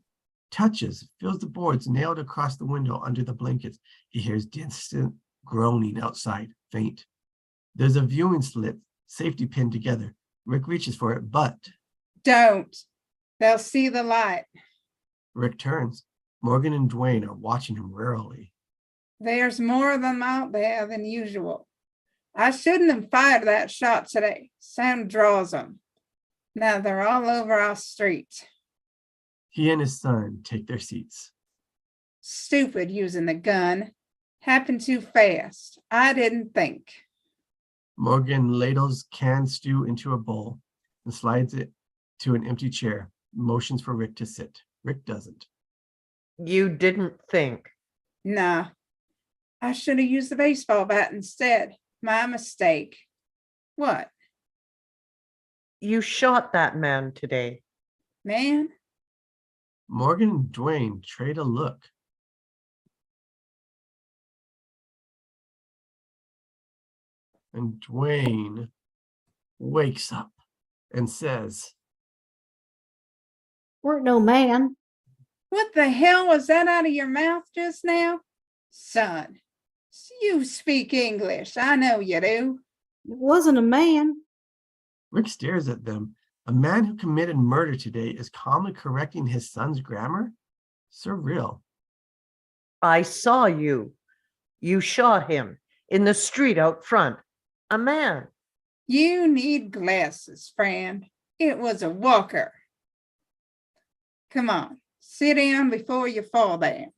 touches, feels the boards nailed across the window under the blankets. He hears distant groaning outside, faint. There's a viewing slit, safety pinned together. Rick reaches for it, but Don't. They'll see the light. Rick turns. Morgan and Dwayne are watching him warily. There's more of them out there than usual. I shouldn't have fired that shot today. Sound draws them. Now they're all over our street. He and his son take their seats. Stupid using the gun. Happened too fast. I didn't think. Morgan ladles canned stew into a bowl and slides it to an empty chair, motions for Rick to sit. Rick doesn't. You didn't think. Nah. I should have used the baseball bat instead. My mistake. What? You shot that man today. Man? Morgan and Dwayne trade a look. And Dwayne wakes up and says, Weren't no man. What the hell was that out of your mouth just now? Son, you speak English. I know you do. It wasn't a man. Rick stares at them. A man who committed murder today is calmly correcting his son's grammar? Surreal. I saw you. You shot him in the street out front. A man. You need glasses, friend. It was a walker. Come on, sit down before you fall down.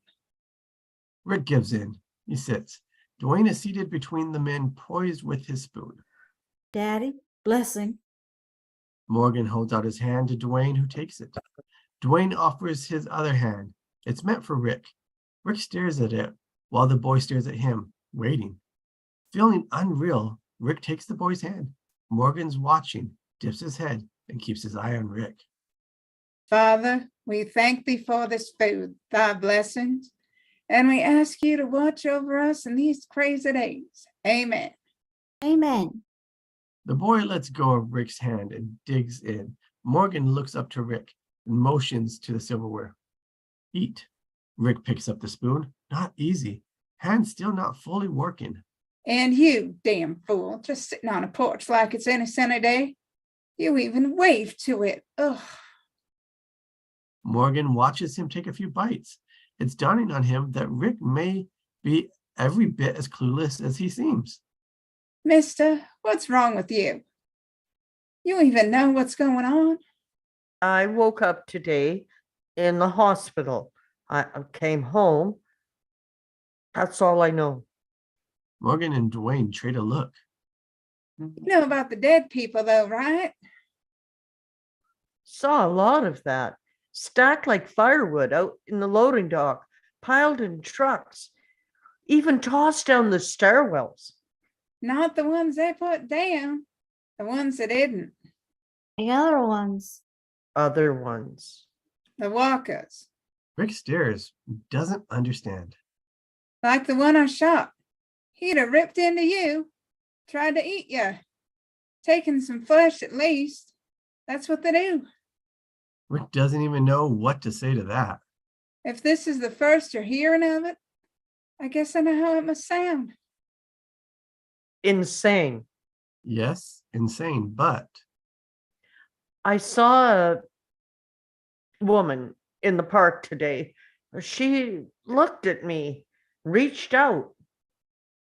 Rick gives in. He sits. Dwayne is seated between the men, poised with his spoon. Daddy, blessing. Morgan holds out his hand to Dwayne, who takes it. Dwayne offers his other hand. It's meant for Rick. Rick stares at it while the boy stares at him, waiting. Feeling unreal, Rick takes the boy's hand. Morgan's watching, dips his head, and keeps his eye on Rick. Father, we thank thee for this food, thy blessings, and we ask you to watch over us in these crazy days. Amen. Amen. The boy lets go of Rick's hand and digs in. Morgan looks up to Rick and motions to the silverware. Eat. Rick picks up the spoon. Not easy. Hand still not fully working. And you, damn fool, just sitting on a porch like it's any sunny day. You even waved to it. Ugh. Morgan watches him take a few bites. It's dawning on him that Rick may be every bit as clueless as he seems. Mister, what's wrong with you? You even know what's going on? I woke up today in the hospital. I came home. That's all I know. Morgan and Dwayne trade a look. You know about the dead people, though, right? Saw a lot of that. Stacked like firewood out in the loading dock, piled in trucks, even tossed down the stairwells. Not the ones they put down, the ones that didn't, The other ones. Other ones. the walkers, Rick stares, doesn't understand. like the one I shot. He'd have ripped into you, tried to eat you, taken some flesh at least. That's what they do. Rick doesn't even know what to say to that. If this is the first you're hearing of it, I guess I know how it must sound. Insane. Yes, insane, but I saw a woman in the park today. She looked at me, reached out.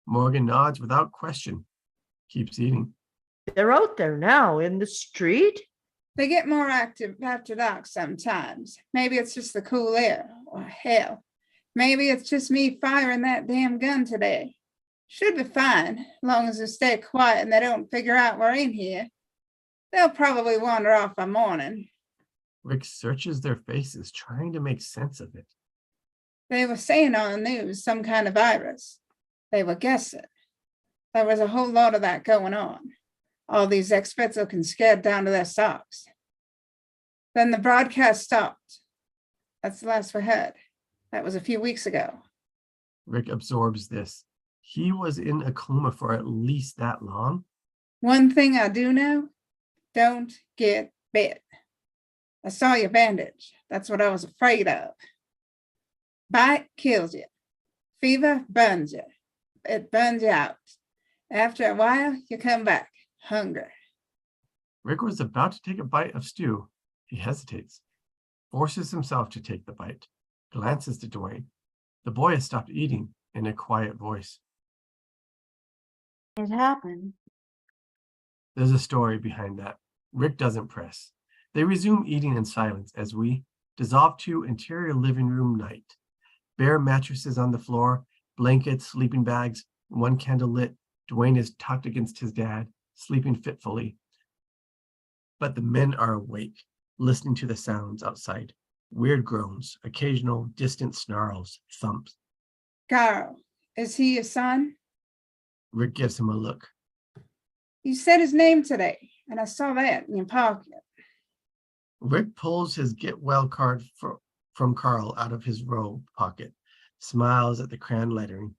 Morgan nods without question, keeps eating. They're out there now in the street. They get more active after dark sometimes. Maybe it's just the cool air, or hell, maybe it's just me firing that damn gun today. Should be fine, as long as they stay quiet and they don't figure out we're in here. They'll probably wander off by morning. Rick searches their faces, trying to make sense of it. They were saying on the news some kind of virus. They were guessing. There was a whole lot of that going on. All these experts looking scared down to their socks. Then the broadcast stopped. That's the last we heard. That was a few weeks ago. Rick absorbs this. He was in a coma for at least that long. One thing I do know, don't get bit. I saw your bandage. That's what I was afraid of. Bite kills you. Fever burns you. It burns you out. After a while, you come back hungry. Rick was about to take a bite of stew. He hesitates, forces himself to take the bite, glances to Dwayne. The boy has stopped eating in a quiet voice. It happened. There's a story behind that. Rick doesn't press. They resume eating in silence as we dissolve to interior living room night. Bare mattresses on the floor, blankets, sleeping bags, one candle lit. Dwayne is tucked against his dad, sleeping fitfully. But the men are awake, listening to the sounds outside. Weird groans, occasional distant snarls, thumps. Carl, is he your son? Rick gives him a look. You said his name today, and I saw that in your pocket. Rick pulls his get well card from Carl out of his robe pocket, smiles at the crayon lettering.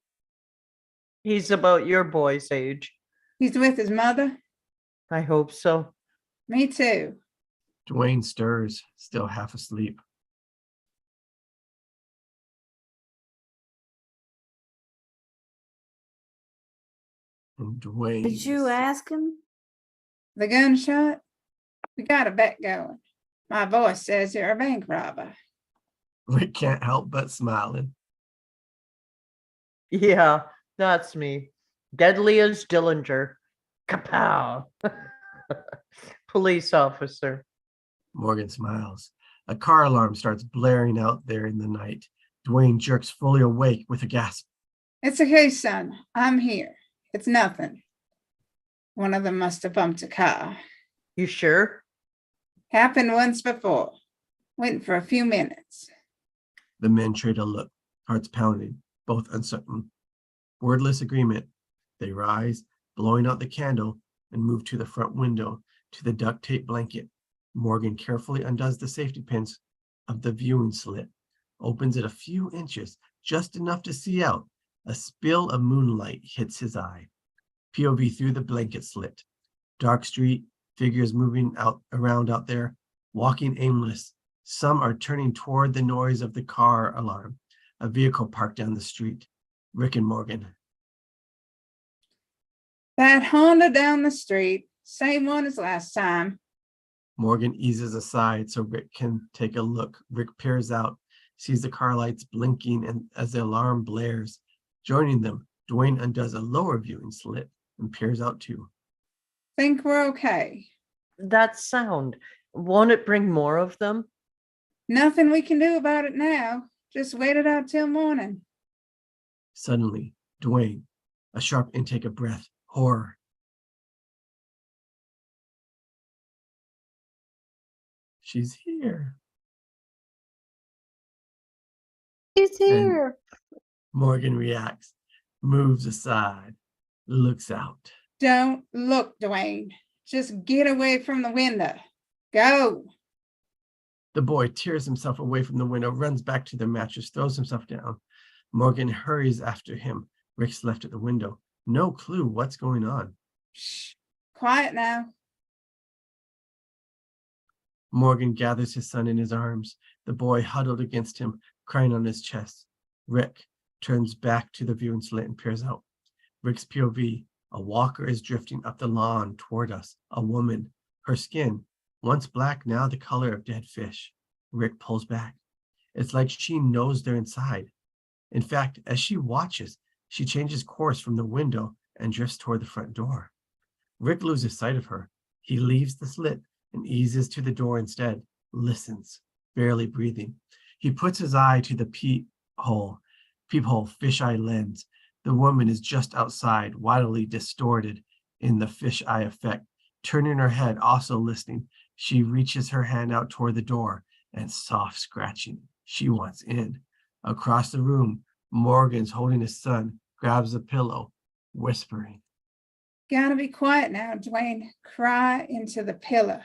He's about your boy's age. He's with his mother? I hope so. Me too. Dwayne stirs, still half asleep. And Dwayne. Did you ask him? The gunshot? We got a bet going. My voice says you're a bank robber. Rick can't help but smiling. Yeah, that's me. Deadly as Dillinger. Kapow. Police officer. Morgan smiles. A car alarm starts blaring out there in the night. Dwayne jerks fully awake with a gasp. It's okay, son. I'm here. It's nothing. One of them must have bumped a car. You sure? Happened once before. Went for a few minutes. The men trade a look, hearts pounding, both uncertain. Wordless agreement. They rise, blowing out the candle, and move to the front window, to the duct tape blanket. Morgan carefully undoes the safety pins of the viewing slit, opens it a few inches, just enough to see out. A spill of moonlight hits his eye. POV through the blanket slit. Dark street, figures moving around out there, walking aimless. Some are turning toward the noise of the car alarm. A vehicle parked down the street. Rick and Morgan. That Honda down the street, same one as last time. Morgan eases aside so Rick can take a look. Rick peers out, sees the car lights blinking, and as the alarm blares, joining them, Dwayne undoes a lower viewing slit and peers out too. Think we're okay. That sound. Won't it bring more of them? Nothing we can do about it now. Just wait it out till morning. Suddenly, Dwayne, a sharp intake of breath, horror. She's here. He's here. Morgan reacts, moves aside, looks out. Don't look, Dwayne. Just get away from the window. Go. The boy tears himself away from the window, runs back to the mattress, throws himself down. Morgan hurries after him. Rick's left at the window. No clue what's going on. Shh. Quiet now. Morgan gathers his son in his arms, the boy huddled against him, crying on his chest. Rick turns back to the viewing slit and peers out. Rick's POV, a walker is drifting up the lawn toward us, a woman, her skin, once black, now the color of dead fish. Rick pulls back. It's like she knows they're inside. In fact, as she watches, she changes course from the window and drifts toward the front door. Rick loses sight of her. He leaves the slit and eases to the door instead, listens, barely breathing. He puts his eye to the peephole, fisheye lens. The woman is just outside, wildly distorted in the fisheye effect. Turning her head, also listening, she reaches her hand out toward the door and soft scratching. She wants in. Across the room, Morgan's holding his son, grabs a pillow, whispering. Gotta be quiet now, Dwayne. Cry into the pillow.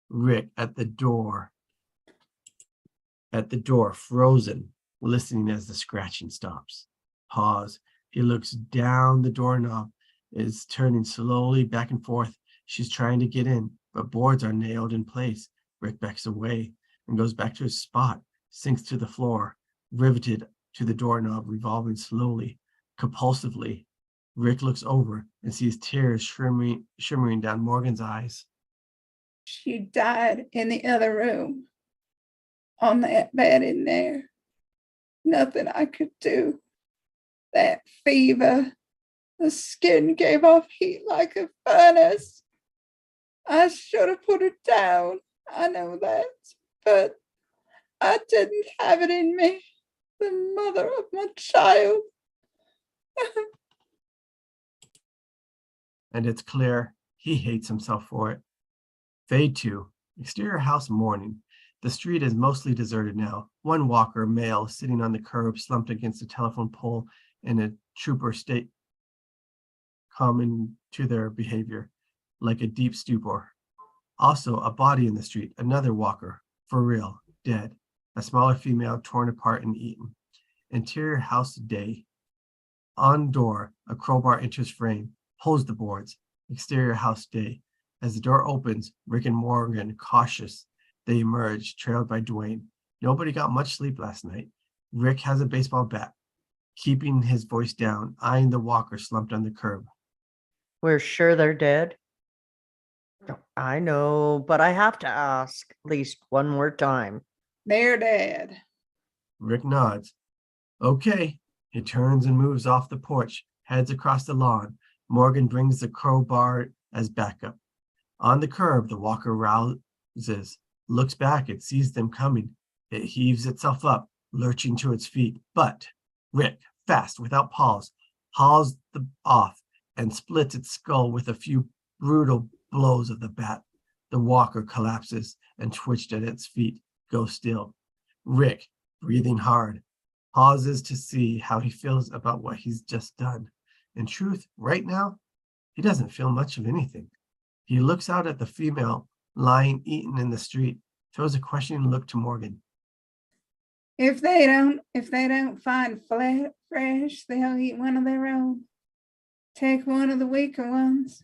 Rick at the door, frozen, listening as the scratching stops. Pause. He looks down. The doorknob is turning slowly back and forth. She's trying to get in, but boards are nailed in place. Rick backs away and goes back to his spot, sinks to the floor, riveted to the doorknob, revolving slowly, compulsively. Rick looks over and sees tears shimmering down Morgan's eyes. She died in the other room, on that bed in there. Nothing I could do. That fever, the skin gave off heat like a furnace. I should have put her down, I know that, but I didn't have it in me. The mother of my child. And it's clear he hates himself for it. Fade 2, exterior house morning. The street is mostly deserted now. One walker, male, sitting on the curb, slumped against a telephone pole in a trooper state common to their behavior, like a deep stupor. Also, a body in the street, another walker, for real, dead. A smaller female torn apart and eaten. Interior house day. On door, a crowbar enters frame. pulls the boards. Exterior house day. As the door opens, Rick and Morgan, cautious, they emerge, trailed by Dwayne. Nobody got much sleep last night. Rick has a baseball bat, keeping his voice down, eyeing the walker slumped on the curb. We're sure they're dead. I know, but I have to ask at least one more time. They're dead. Rick nods. Okay. He turns and moves off the porch, heads across the lawn. Morgan brings the crowbar as backup. On the curb, the walker rouses, looks back, it sees them coming. It heaves itself up, lurching to its feet. But Rick, fast, without pause, hauls off and splits its skull with a few brutal blows of the bat. The walker collapses and twitched at its feet, goes still. Rick, breathing hard, pauses to see how he feels about what he's just done. In truth, right now, he doesn't feel much of anything. He looks out at the female lying eaten in the street, throws a questioning look to Morgan. If they don't find fresh, they'll eat one of their own. Take one of the weaker ones.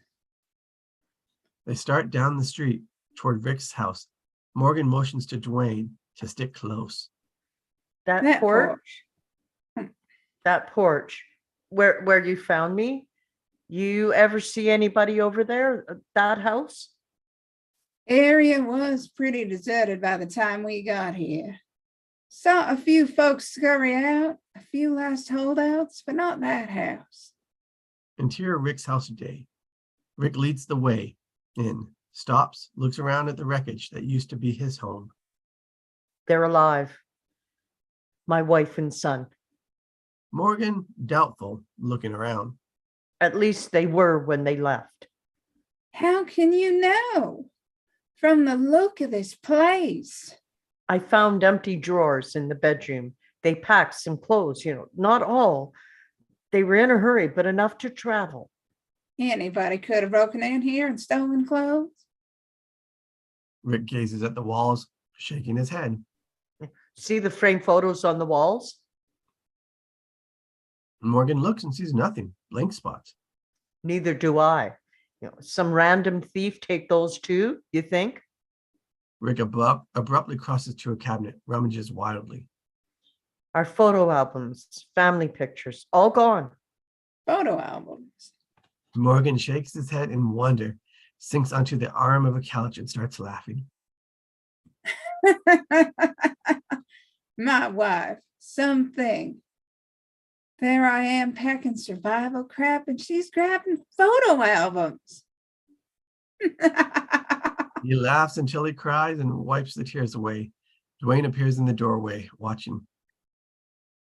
They start down the street toward Rick's house. Morgan motions to Dwayne to stick close. That porch, where you found me, you ever see anybody over there, that house? Area was pretty deserted by the time we got here. Saw a few folks scurry out, a few last holdouts, but not that house. Interior Rick's house day. Rick leads the way in, stops, looks around at the wreckage that used to be his home. They're alive. My wife and son. Morgan, doubtful, looking around. At least they were when they left. How can you know? From the look of this place. I found empty drawers in the bedroom. They packed some clothes, not all. They were in a hurry, but enough to travel. Anybody could have broken in here and stolen clothes. Rick gazes at the walls, shaking his head. See the framed photos on the walls? Morgan looks and sees nothing, blank spots. Neither do I. Some random thief take those too, you think? Rick abruptly crosses to a cabinet, rummages wildly. Our photo albums, family pictures, all gone. Photo albums. Morgan shakes his head in wonder, sinks onto the arm of a couch and starts laughing. My wife, something. There I am packing survival crap and she's grabbing photo albums. He laughs until he cries and wipes the tears away. Dwayne appears in the doorway, watching.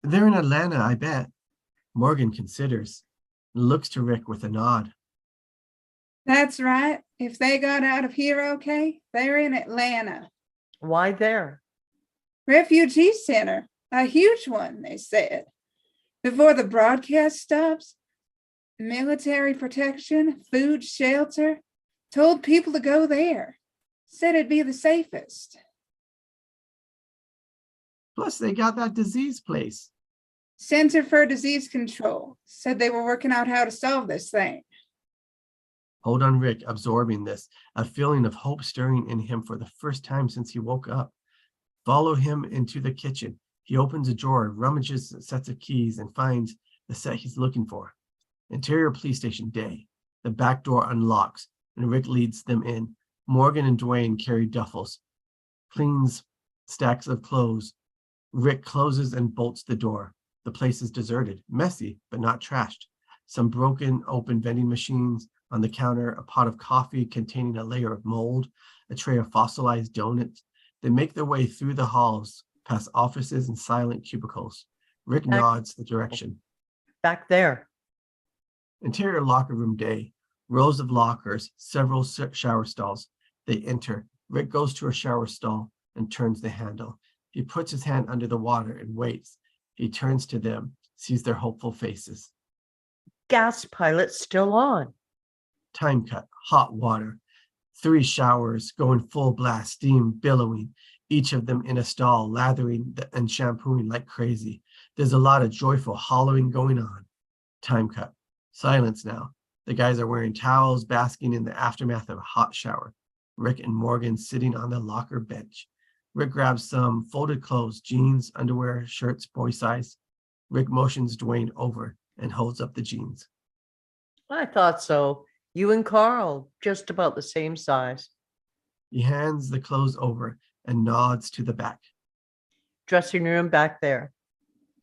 They're in Atlanta, I bet. Morgan considers, and looks to Rick with a nod. That's right. If they got out of here okay, they're in Atlanta. Why there? Refugee center, a huge one, they said. Before the broadcast stops, military protection, food, shelter, told people to go there. Said it'd be the safest. Plus, they got that disease place. Center for Disease Control said they were working out how to solve this thing. Hold on, Rick, absorbing this, a feeling of hope stirring in him for the first time since he woke up. Follow him into the kitchen. He opens a drawer, rummages sets of keys, and finds the set he's looking for. Interior police station day. The back door unlocks, and Rick leads them in. Morgan and Dwayne carry duffels, cleans stacks of clothes. Rick closes and bolts the door. The place is deserted, messy, but not trashed. Some broken open vending machines, on the counter, a pot of coffee containing a layer of mold, a tray of fossilized donuts. They make their way through the halls, past offices and silent cubicles. Rick nods the direction. Back there. Interior locker room day. Rows of lockers, several shower stalls. They enter. Rick goes to a shower stall and turns the handle. He puts his hand under the water and waits. He turns to them, sees their hopeful faces. Gas pilot still on. Time cut, hot water. 3 showers going full blast, steam billowing, each of them in a stall, lathering and shampooing like crazy. There's a lot of joyful hollowing going on. Time cut. Silence now. The guys are wearing towels, basking in the aftermath of a hot shower. Rick and Morgan sitting on the locker bench. Rick grabs some folded clothes, jeans, underwear, shirts, boy size. Rick motions Dwayne over and holds up the jeans. I thought so. You and Carl, just about the same size. He hands the clothes over and nods to the back. Dressing room back there.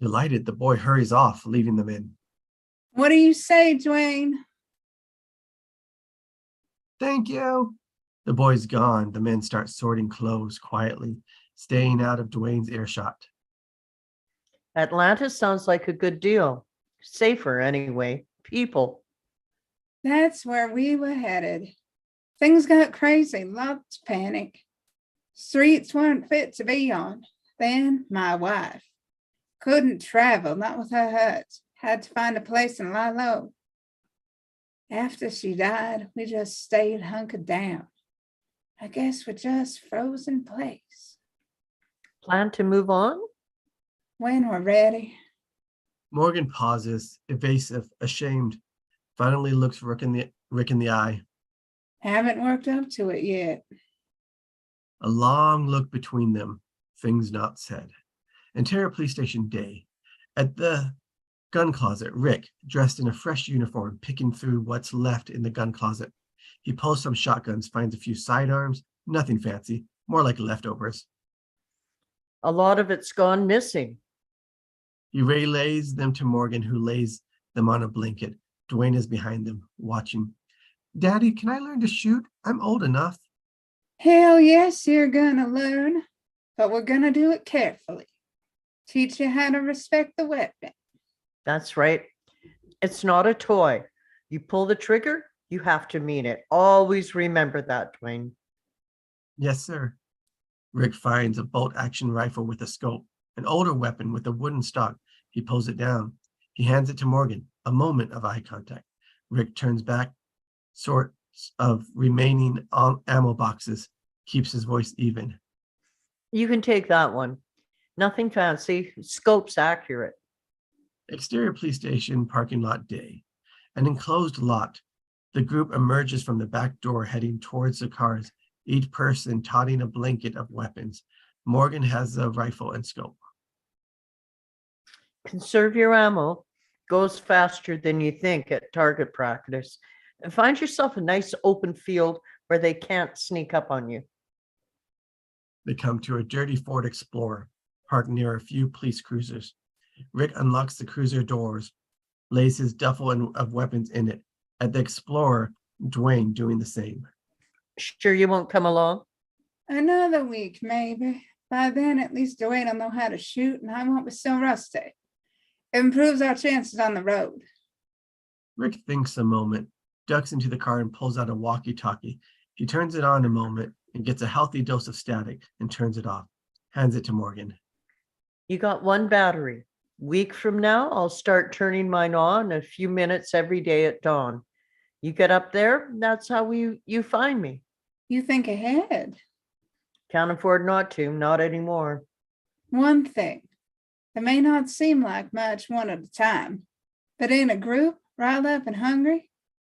Delighted, the boy hurries off, leaving them in. What do you say, Dwayne? Thank you. The boy's gone. The men start sorting clothes quietly, staying out of Dwayne's earshot. Atlanta sounds like a good deal. Safer anyway. People. That's where we were headed. Things got crazy, lots of panic. Streets weren't fit to be on. Then my wife couldn't travel, not with her hurt. Had to find a place and lie low. After she died, we just stayed hunkered down. I guess we're just frozen in place. Plan to move on? When we're ready. Morgan pauses, evasive, ashamed, finally looks Rick in the eye. Haven't worked up to it yet. A long look between them, things not said. Ontario Police Station day. At the gun closet, Rick, dressed in a fresh uniform, picking through what's left in the gun closet. He pulls some shotguns, finds a few sidearms, nothing fancy, more like leftovers. A lot of it's gone missing. He relays them to Morgan, who lays them on a blanket. Dwayne is behind them, watching. Daddy, can I learn to shoot? I'm old enough. Hell yes, you're gonna learn, but we're gonna do it carefully. Teach you how to respect the weapon. That's right. It's not a toy. You pull the trigger, you have to mean it. Always remember that, Dwayne. Yes, sir. Rick finds a bolt-action rifle with a scope, an older weapon with a wooden stock. He pulls it down. He hands it to Morgan. A moment of eye contact. Rick turns back, sorts of remaining ammo boxes, keeps his voice even. You can take that one. Nothing fancy. Scope's accurate. Exterior police station parking lot day. An enclosed lot. The group emerges from the back door heading towards the cars, each person toting a blanket of weapons. Morgan has a rifle and scope. Conserve your ammo. Goes faster than you think at target practice. And find yourself a nice open field where they can't sneak up on you. They come to a dirty Ford Explorer, parked near a few police cruisers. Rick unlocks the cruiser doors, lays his duffel of weapons in it. At the Explorer, Dwayne doing the same. Sure you won't come along? Another week, maybe. By then, at least Dwayne will know how to shoot and I won't be so rusty. Improves our chances on the road. Rick thinks a moment, ducks into the car and pulls out a walkie-talkie. He turns it on a moment and gets a healthy dose of static and turns it off, hands it to Morgan. You got one battery. Week from now, I'll start turning mine on a few minutes every day at dawn. You get up there, that's how you find me. You think ahead. Can't afford not to, not anymore. One thing, it may not seem like much one at a time, but in a group, riled up and hungry,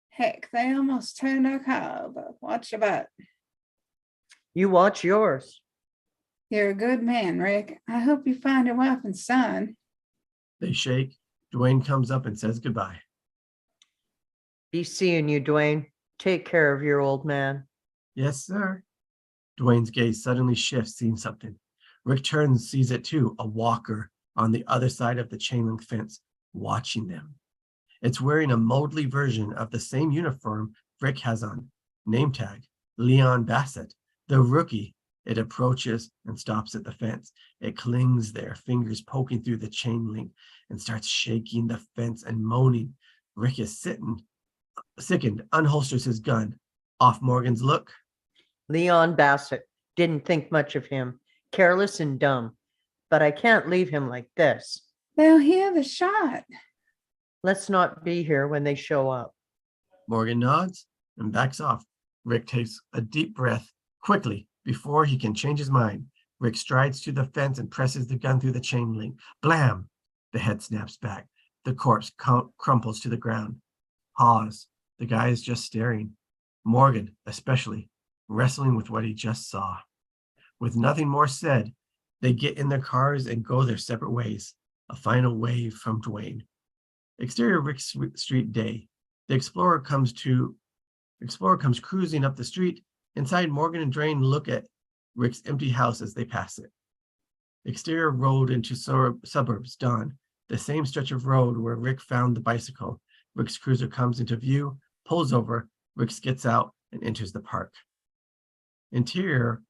heck, they almost turned our car over. Watch your butt. You watch yours. You're a good man, Rick. I hope you find your wife and son. They shake. Dwayne comes up and says goodbye. Be seeing you, Dwayne. Take care of your old man. Yes, sir. Dwayne's gaze suddenly shifts, seeing something. Rick turns, sees it too, a walker on the other side of the chain link fence, watching them. It's wearing a moldly version of the same uniform Rick has on. Name tag, Leon Bassett, the rookie. It approaches and stops at the fence. It clings there, fingers poking through the chain link, and starts shaking the fence and moaning. Rick is sickened, unholsters his gun. Off Morgan's look. Leon Bassett. Didn't think much of him. Careless and dumb. But I can't leave him like this. They'll hear the shot. Let's not be here when they show up. Morgan nods and backs off. Rick takes a deep breath quickly before he can change his mind. Rick strides to the fence and presses the gun through the chain link. Blam! The head snaps back. The corpse crumples to the ground. Pause. The guy is just staring. Morgan, especially, wrestling with what he just saw. With nothing more said, they get in their cars and go their separate ways. A final wave from Dwayne. Exterior Rick Street day. The Explorer comes cruising up the street. Inside, Morgan and Dwayne look at Rick's empty house as they pass it. Exterior road into suburbs, dawn. The same stretch of road where Rick found the bicycle. Rick's cruiser comes into view, pulls over. Rick gets out and enters the park. Interior,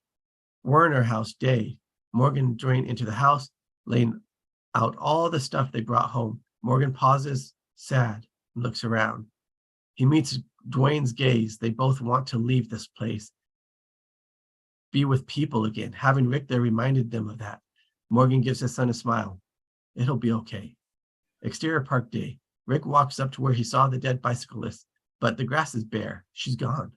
Werner house day. Morgan and Dwayne into the house, laying out all the stuff they brought home. Morgan pauses, sad, and looks around. He meets Dwayne's gaze. They both want to leave this place, be with people again. Having Rick there reminded them of that. Morgan gives his son a smile. It'll be okay. Exterior park day. Rick walks up to where he saw the dead bicyclist, but the grass is bare. She's gone.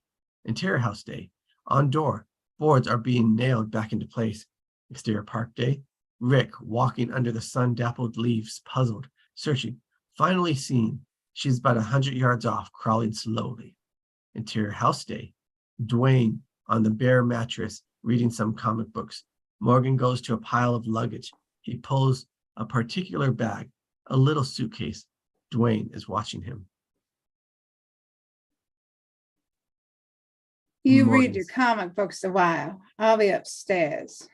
Interior house day. On door, boards are being nailed back into place. Exterior park day. Rick walking under the sun-dappled leaves, puzzled, searching. Finally seen. She's about 100 yards off, crawling slowly. Interior house day. Dwayne on the bare mattress, reading some comic books. Morgan goes to a pile of luggage. He pulls a particular bag, a little suitcase. Dwayne is watching him. You read your Morgan's. comic books a while. I'll be upstairs.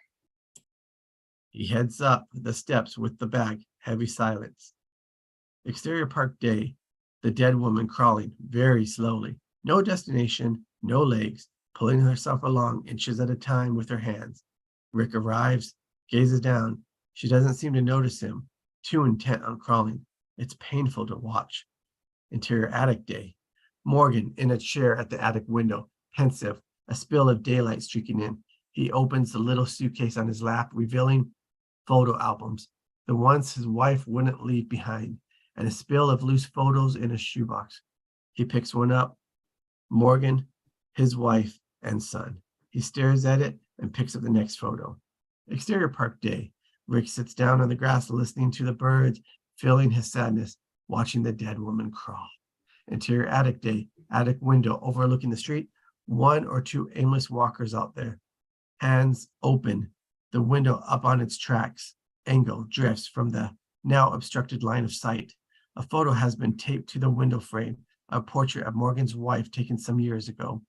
He heads up the steps with the bag, heavy silence. Exterior park day, the dead woman crawling very slowly. No destination, no legs, pulling herself along inches at a time with her hands. Rick arrives, gazes down. She doesn't seem to notice him, too intent on crawling. It's painful to watch. Interior attic day. Morgan in a chair at the attic window, pensive, a spill of daylight streaking in. He opens the little suitcase on his lap, revealing photo albums, the ones his wife wouldn't leave behind, and a spill of loose photos in a shoebox. He picks one up. Morgan, his wife, and son. He stares at it and picks up the next photo. Exterior park day. Rick sits down on the grass listening to the birds, feeling his sadness, watching the dead woman crawl. Interior attic day. Attic window overlooking the street. One or two aimless walkers out there. Hands open. The window up on its tracks. Angle drifts from the now obstructed line of sight. A photo has been taped to the window frame, a portrait of Morgan's wife taken some years ago.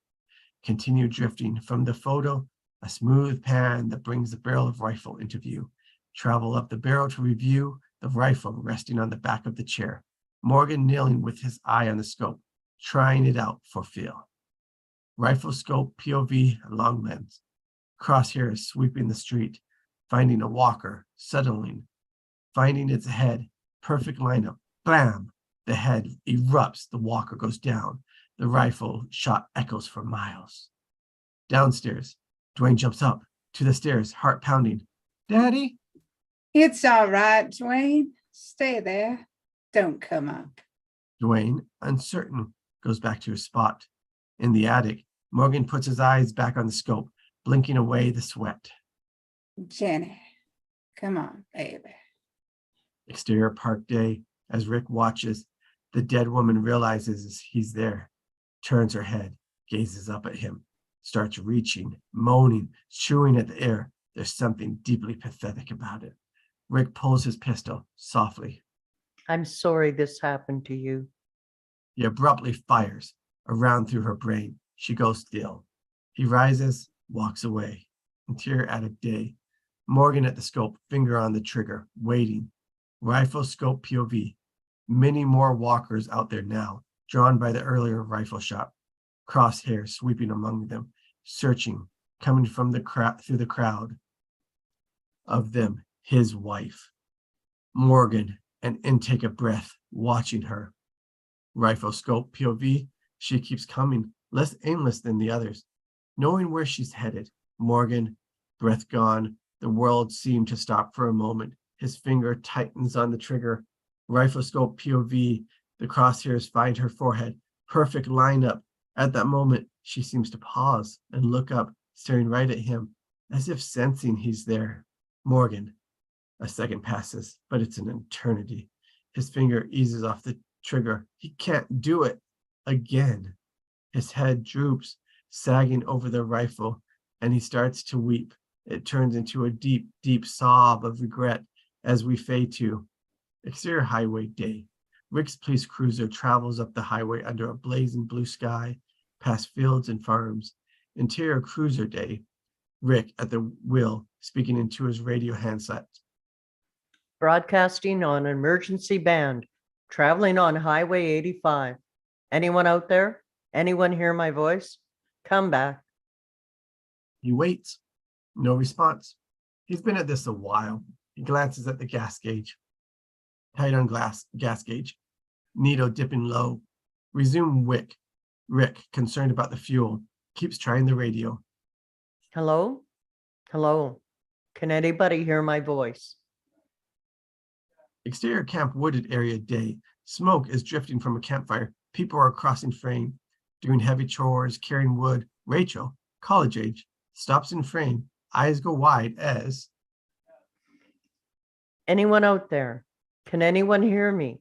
Continue drifting from the photo, a smooth pan that brings the barrel of rifle into view. Travel up the barrel to review the rifle resting on the back of the chair. Morgan kneeling with his eye on the scope, trying it out for feel. Rifle scope, POV, long lens. Crosshair is sweeping the street, finding a walker, settling, finding its head, perfect lineup. Bam! The head erupts, the walker goes down. The rifle shot echoes for miles. Downstairs, Dwayne jumps up to the stairs, heart pounding. Daddy? It's all right, Dwayne. Stay there. Don't come up. Dwayne, uncertain, goes back to his spot. In the attic, Morgan puts his eyes back on the scope, blinking away the sweat. Jenny, come on, baby. Exterior park day, as Rick watches, the dead woman realizes he's there, turns her head, gazes up at him, starts reaching, moaning, chewing at the air. There's something deeply pathetic about it. Rick pulls his pistol softly. I'm sorry this happened to you. He abruptly fires, a round through her brain. She goes still. He rises, walks away. Interior attic day. Morgan at the scope, finger on the trigger, waiting. Rifle scope POV. Many more walkers out there now, drawn by the earlier rifle shot. Crosshair sweeping among them, searching, coming from the through the crowd. Of them, his wife. Morgan, an intake of breath, watching her. Rifle scope POV. She keeps coming, less aimless than the others. Knowing where she's headed, Morgan, breath gone, the world seemed to stop for a moment. His finger tightens on the trigger. Rifle scope POV, the crosshairs find her forehead. Perfect lineup. At that moment, she seems to pause and look up, staring right at him, as if sensing he's there. Morgan. A second passes, but it's an eternity. His finger eases off the trigger. He can't do it. again. His head droops, sagging over the rifle, and he starts to weep. It turns into a deep, deep sob of regret as we fade to exterior highway day. Rick's police cruiser travels up the highway under a blazing blue sky, past fields and farms. Interior cruiser day. Rick at the wheel, speaking into his radio handset. Broadcasting on emergency band, traveling on Highway 85. Anyone out there? Anyone hear my voice? Come back. He waits. No response. He's been at this a while. He glances at the gas gauge. Tight on gas gauge. Needle dipping low. Resume wick. Rick, concerned about the fuel, keeps trying the radio. Hello? Hello? Can anybody hear my voice? Exterior camp wooded area day. Smoke is drifting from a campfire. People are crossing frame, doing heavy chores, carrying wood. Rachel, college age, stops in frame. Eyes go wide as. Anyone out there? Can anyone hear me?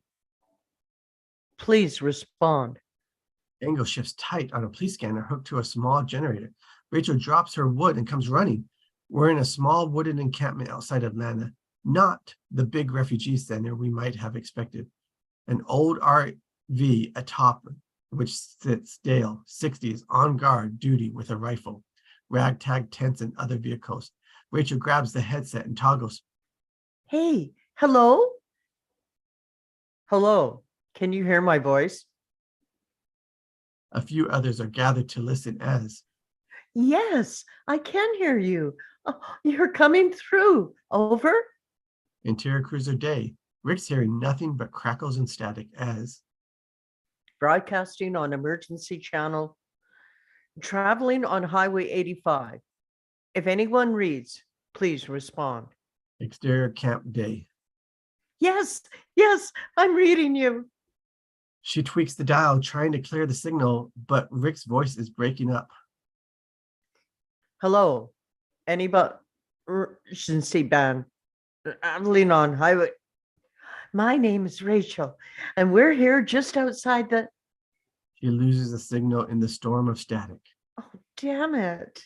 Please respond. Angle shifts tight on a police scanner hooked to a small generator. Rachel drops her wood and comes running. We're in a small wooded encampment outside Atlanta, not the big refugee center we might have expected. An old RV atop which sits Dale, 60s, on guard duty with a rifle. Ragtag tents and other vehicles. Rachel grabs the headset and toggles. Hey, hello? Hello, can you hear my voice? A few others are gathered to listen as. Yes, I can hear you. Oh, you're coming through. Over? Interior cruiser day. Rick's hearing nothing but crackles and static as. Broadcasting on emergency channel. Traveling on Highway 85. If anyone reads, please respond. Exterior camp day. Yes, yes, I'm reading you. She tweaks the dial, trying to clear the signal, but Rick's voice is breaking up. Hello, anybody? Emergency band. Traveling on highway. My name is Rachel, and we're here just outside the. She loses the signal in the storm of static. Oh, damn it.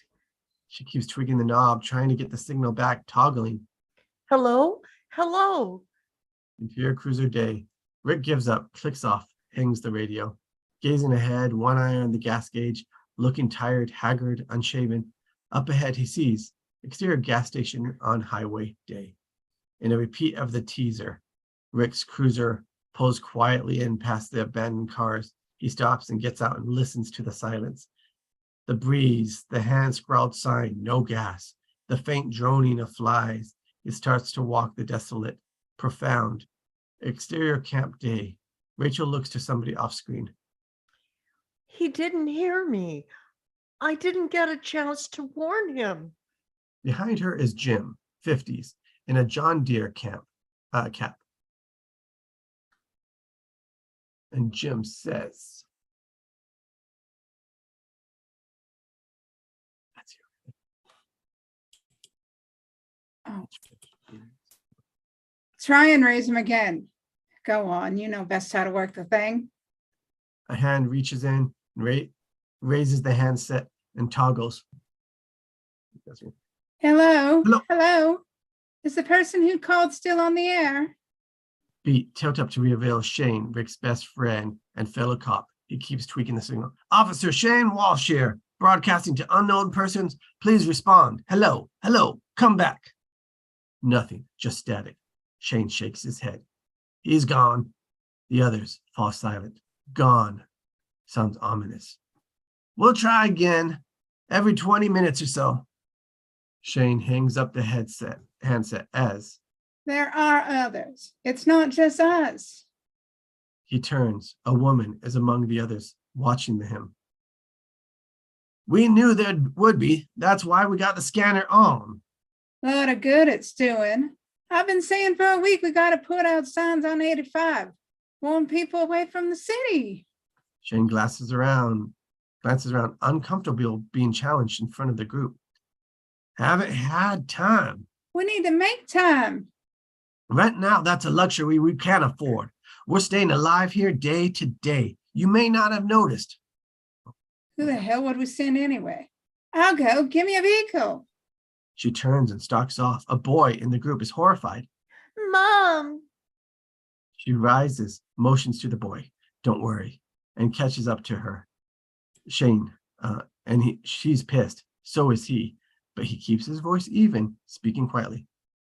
She keeps tweaking the knob, trying to get the signal back, toggling. Hello, hello. Interior cruiser day. Rick gives up, clicks off, hangs the radio. Gazing ahead, one eye on the gas gauge, looking tired, haggard, unshaven. Up ahead, he sees exterior gas station on highway day. In a repeat of the teaser, Rick's cruiser pulls quietly in past the abandoned cars. He stops and gets out and listens to the silence. The breeze, the hand-scrawled sign, no gas, the faint droning of flies. He starts to walk the desolate, profound, exterior camp day. Rachel looks to somebody off screen. He didn't hear me. I didn't get a chance to warn him. Behind her is Jim, 50s, in a John Deere cap. And Jim says, that's you. Oh. Try and raise him again. Go on, you know best how to work the thing. A hand reaches in and raises the handset and toggles. Hello? Hello. Hello? Is the person who called still on the air? Beat tilt up to reveal Shane, Rick's best friend and fellow cop. He keeps tweaking the signal. Officer Shane Walsh here, broadcasting to unknown persons. Please respond. Hello, hello, come back. Nothing, just static. Shane shakes his head. He's gone. The others fall silent. Gone. Sounds ominous. We'll try again. Every 20 minutes or so. Shane hangs up the handset as. There are others. It's not just us. He turns. A woman is among the others, watching him. We knew there would be. That's why we got the scanner on. A lot of good it's doing. I've been saying for a week we got to put out signs on 85. Warn people away from the city. Shane glances around, uncomfortable being challenged in front of the group. Haven't had time. We need to make time. Right now, that's a luxury we can't afford. We're staying alive here day to day. You may not have noticed. Who the hell would we send anyway? I'll go. Give me a vehicle. She turns and stalks off. A boy in the group is horrified. Mom! She rises, motions to the boy, don't worry, and catches up to her. Shane, she's pissed. So is he, but he keeps his voice even, speaking quietly.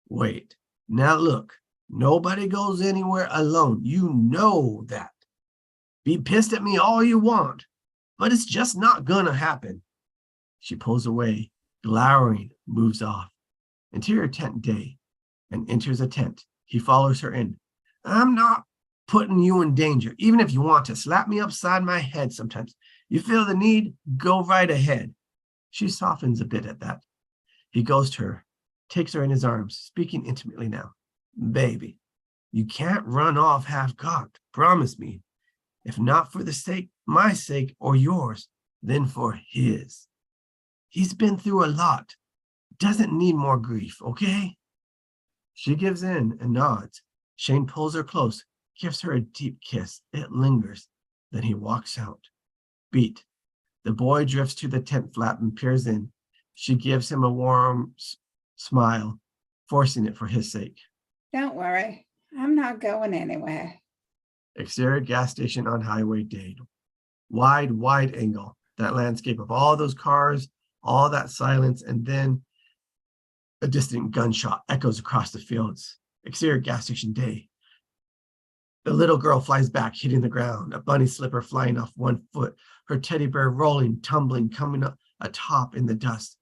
Wait, now look, nobody goes anywhere alone. You know that. Be pissed at me all you want, but it's just not gonna happen. She pulls away, glowering, moves off. Interior tent day, and enters a tent. He follows her in. I'm not putting you in danger, even if you want to slap me upside my head sometimes. You feel the need, go right ahead. She softens a bit at that. He goes to her, takes her in his arms, speaking intimately now. Baby, you can't run off half-cocked, promise me. If not for the sake, my sake, or yours, then for his. He's been through a lot. Doesn't need more grief, okay? She gives in and nods. Shane pulls her close, gives her a deep kiss. It lingers. Then he walks out. Beat. The boy drifts to the tent flap and peers in. She gives him a warm smile, forcing it for his sake. Don't worry. I'm not going anywhere. Exterior gas station on Highway Day. Wide angle. That landscape of all those cars, all that silence, and then a distant gunshot echoes across the fields. Exterior gas station day. The little girl flies back, hitting the ground, a bunny slipper flying off one foot, her teddy bear rolling, tumbling, coming up atop in the dust.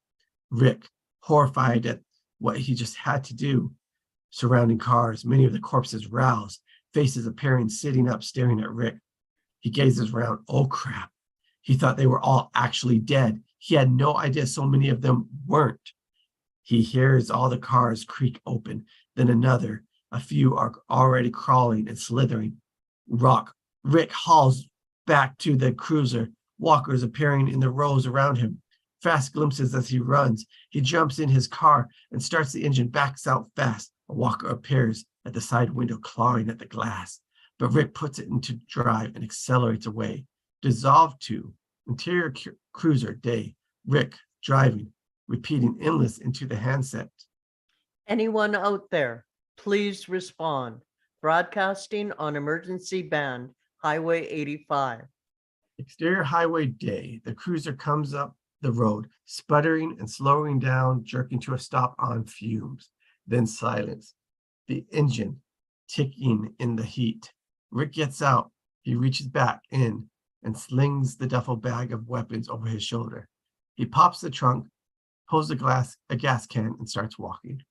Rick, horrified at what he just had to do. Surrounding cars, many of the corpses roused, faces appearing, sitting up, staring at Rick. He gazes around. Oh, crap. He thought they were all actually dead. He had no idea so many of them weren't. He hears all the cars creak open, then another. A few are already crawling and slithering. Rick hauls back to the cruiser, walkers appearing in the rows around him. Fast glimpses as he runs. He jumps in his car and starts the engine, backs out fast. A walker appears at the side window, clawing at the glass. But Rick puts it into drive and accelerates away. Dissolved to interior cruiser day. Rick driving, repeating endless into the handset. Anyone out there, please respond. Broadcasting on emergency band, Highway 85. Exterior highway day. The cruiser comes up the road, sputtering and slowing down, jerking to a stop on fumes. Then silence. The engine ticking in the heat. Rick gets out. He reaches back in and slings the duffel bag of weapons over his shoulder. He pops the trunk, pulls a gas can, and starts walking.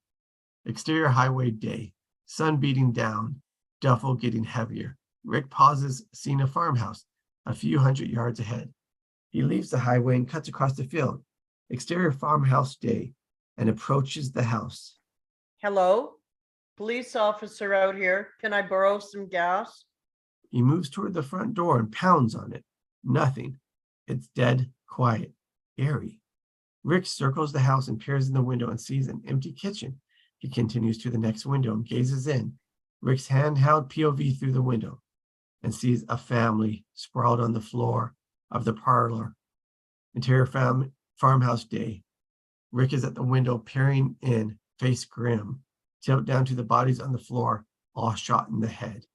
Exterior highway day. Sun beating down, duffel getting heavier. Rick pauses, seeing a farmhouse a few hundred yards ahead. He leaves the highway and cuts across the field. Exterior farmhouse day, and approaches the house. Hello? Police officer out here. Can I borrow some gas? He moves toward the front door and pounds on it. Nothing. It's dead, quiet, eerie. Rick circles the house and peers in the window and sees an empty kitchen. He continues to the next window and gazes in. Rick's handheld POV through the window and sees a family sprawled on the floor of the parlor. Interior farmhouse day. Rick is at the window peering in, face grim, tilt down to the bodies on the floor, all shot in the head.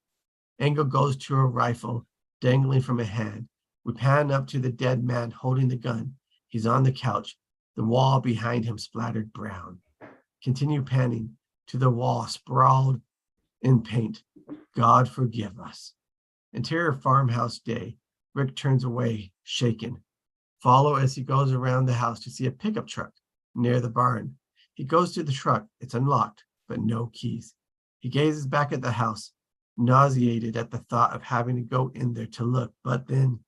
Angle goes to a rifle dangling from a hand. We pan up to the dead man holding the gun. He's on the couch, the wall behind him splattered brown. Continue panning to the wall sprawled in paint. God forgive us. Interior farmhouse day. Rick turns away, shaken. Follow as he goes around the house to see a pickup truck near the barn. He goes to the truck. It's unlocked, but no keys. He gazes back at the house, nauseated at the thought of having to go in there to look. But then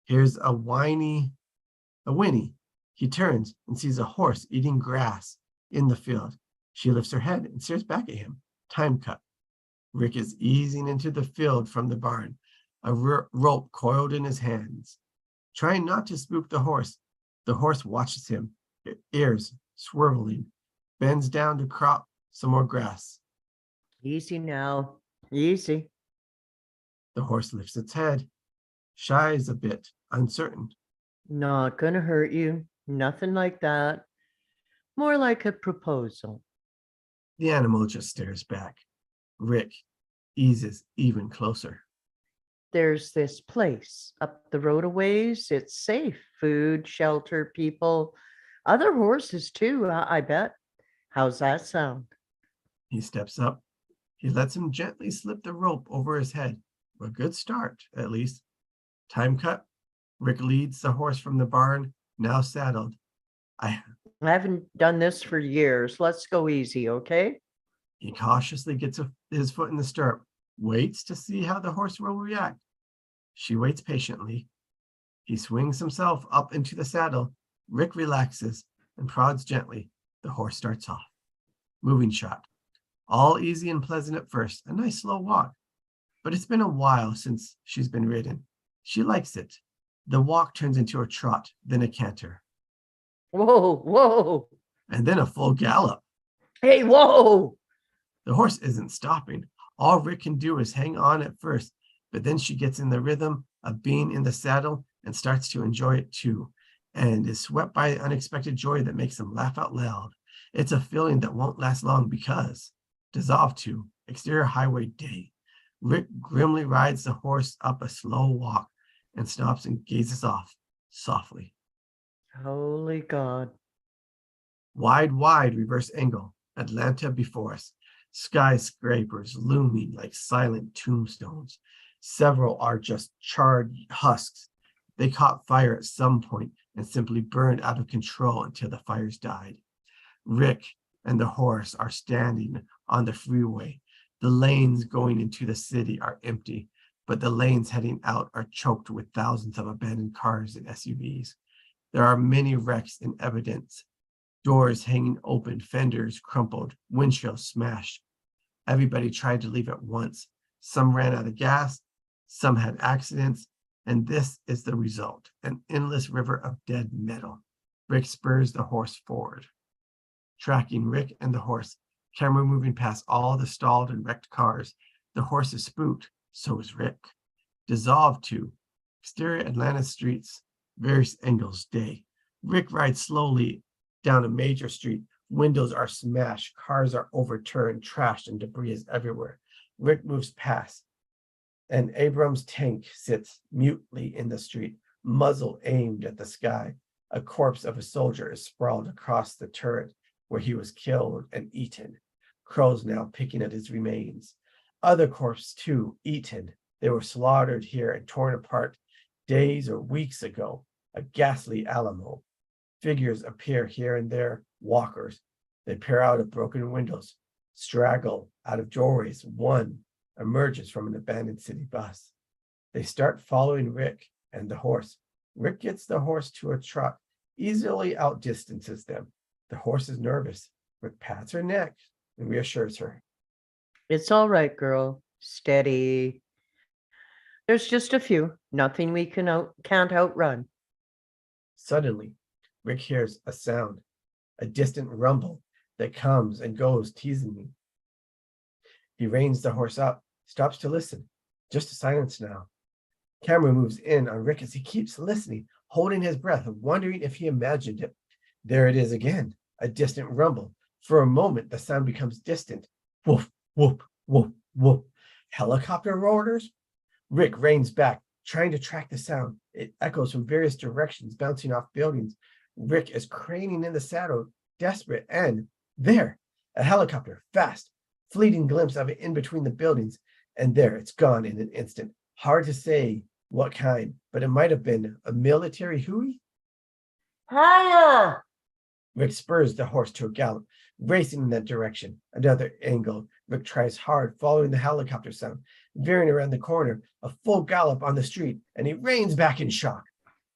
here's a whinny. He turns and sees a horse eating grass in the field. She lifts her head and stares back at him. Time cut. Rick is easing into the field from the barn, a rope coiled in his hands. Trying not to spook the horse watches him, ears swirling, bends down to crop some more grass. Easy now. Easy. The horse lifts its head. shies a bit, uncertain. Not gonna hurt you. Nothing like that. More like a proposal. The animal just stares back. Rick eases even closer. There's this place up the road a ways. It's safe. Food, shelter, people, other horses too, I bet. How's that sound? He steps up. He lets him gently slip the rope over his head. A good start, at least. Time cut. Rick leads the horse from the barn, now saddled. I haven't done this for years. Let's go easy, okay? He cautiously gets his foot in the stirrup, waits to see how the horse will react. She waits patiently. He swings himself up into the saddle. Rick relaxes and prods gently. The horse starts off. Moving shot. All easy and pleasant at first, a nice slow walk. But it's been a while since she's been ridden. She likes it. The walk turns into a trot, then a canter. Whoa, whoa. And then a full gallop. Hey, whoa. The horse isn't stopping. All Rick can do is hang on at first, but then she gets in the rhythm of being in the saddle and starts to enjoy it too, and is swept by unexpected joy that makes him laugh out loud. It's a feeling that won't last long because, dissolved to, exterior highway day. Rick grimly rides the horse up a slow walk and stops and gazes off softly. Holy God. Wide reverse angle. Atlanta before us. Skyscrapers looming like silent tombstones. Several are just charred husks. They caught fire at some point and simply burned out of control until the fires died. Rick and the horse are standing on the freeway. The lanes going into the city are empty, but the lanes heading out are choked with thousands of abandoned cars and SUVs. There are many wrecks in evidence. Doors hanging open, fenders crumpled, windshields smashed. Everybody tried to leave at once. Some ran out of gas, some had accidents, and this is the result, an endless river of dead metal. Rick spurs the horse forward. Tracking Rick and the horse, camera moving past all the stalled and wrecked cars. The horse is spooked, so is Rick. Dissolved to exterior Atlanta streets, various angles day. Rick rides slowly down a major street. Windows are smashed, cars are overturned, trashed, and debris is everywhere. Rick moves past. An Abrams tank sits mutely in the street, muzzle aimed at the sky. A corpse of a soldier is sprawled across the turret where he was killed and eaten. Crows now picking at his remains. Other corpses too, eaten. They were slaughtered here and torn apart days or weeks ago. A ghastly Alamo. Figures appear here and there, walkers. They peer out of broken windows, straggle out of doorways. One emerges from an abandoned city bus. They start following Rick and the horse. Rick gets the horse to a trot, easily outdistances them. The horse is nervous. Rick pats her neck and reassures her. It's all right, girl. Steady. There's just a few. Nothing we can't outrun. Suddenly, Rick hears a sound, a distant rumble that comes and goes teasingly. He reins the horse up, stops to listen. Just a silence now. Camera moves in on Rick as he keeps listening, holding his breath, wondering if he imagined it. There it is again, a distant rumble. For a moment, the sound becomes distant. Woof, whoop, whoop, whoop. Helicopter rotors? Rick reins back, trying to track the sound. It echoes from various directions, bouncing off buildings. Rick is craning in the saddle, desperate, and there, a helicopter, fast, fleeting glimpse of it in between the buildings, and there, it's gone in an instant. Hard to say what kind, but it might have been a military Huey. Higher! Rick spurs the horse to a gallop, racing in that direction. Another angle. Rick tries hard, following the helicopter sound, veering around the corner, a full gallop on the street, and he reins back in shock.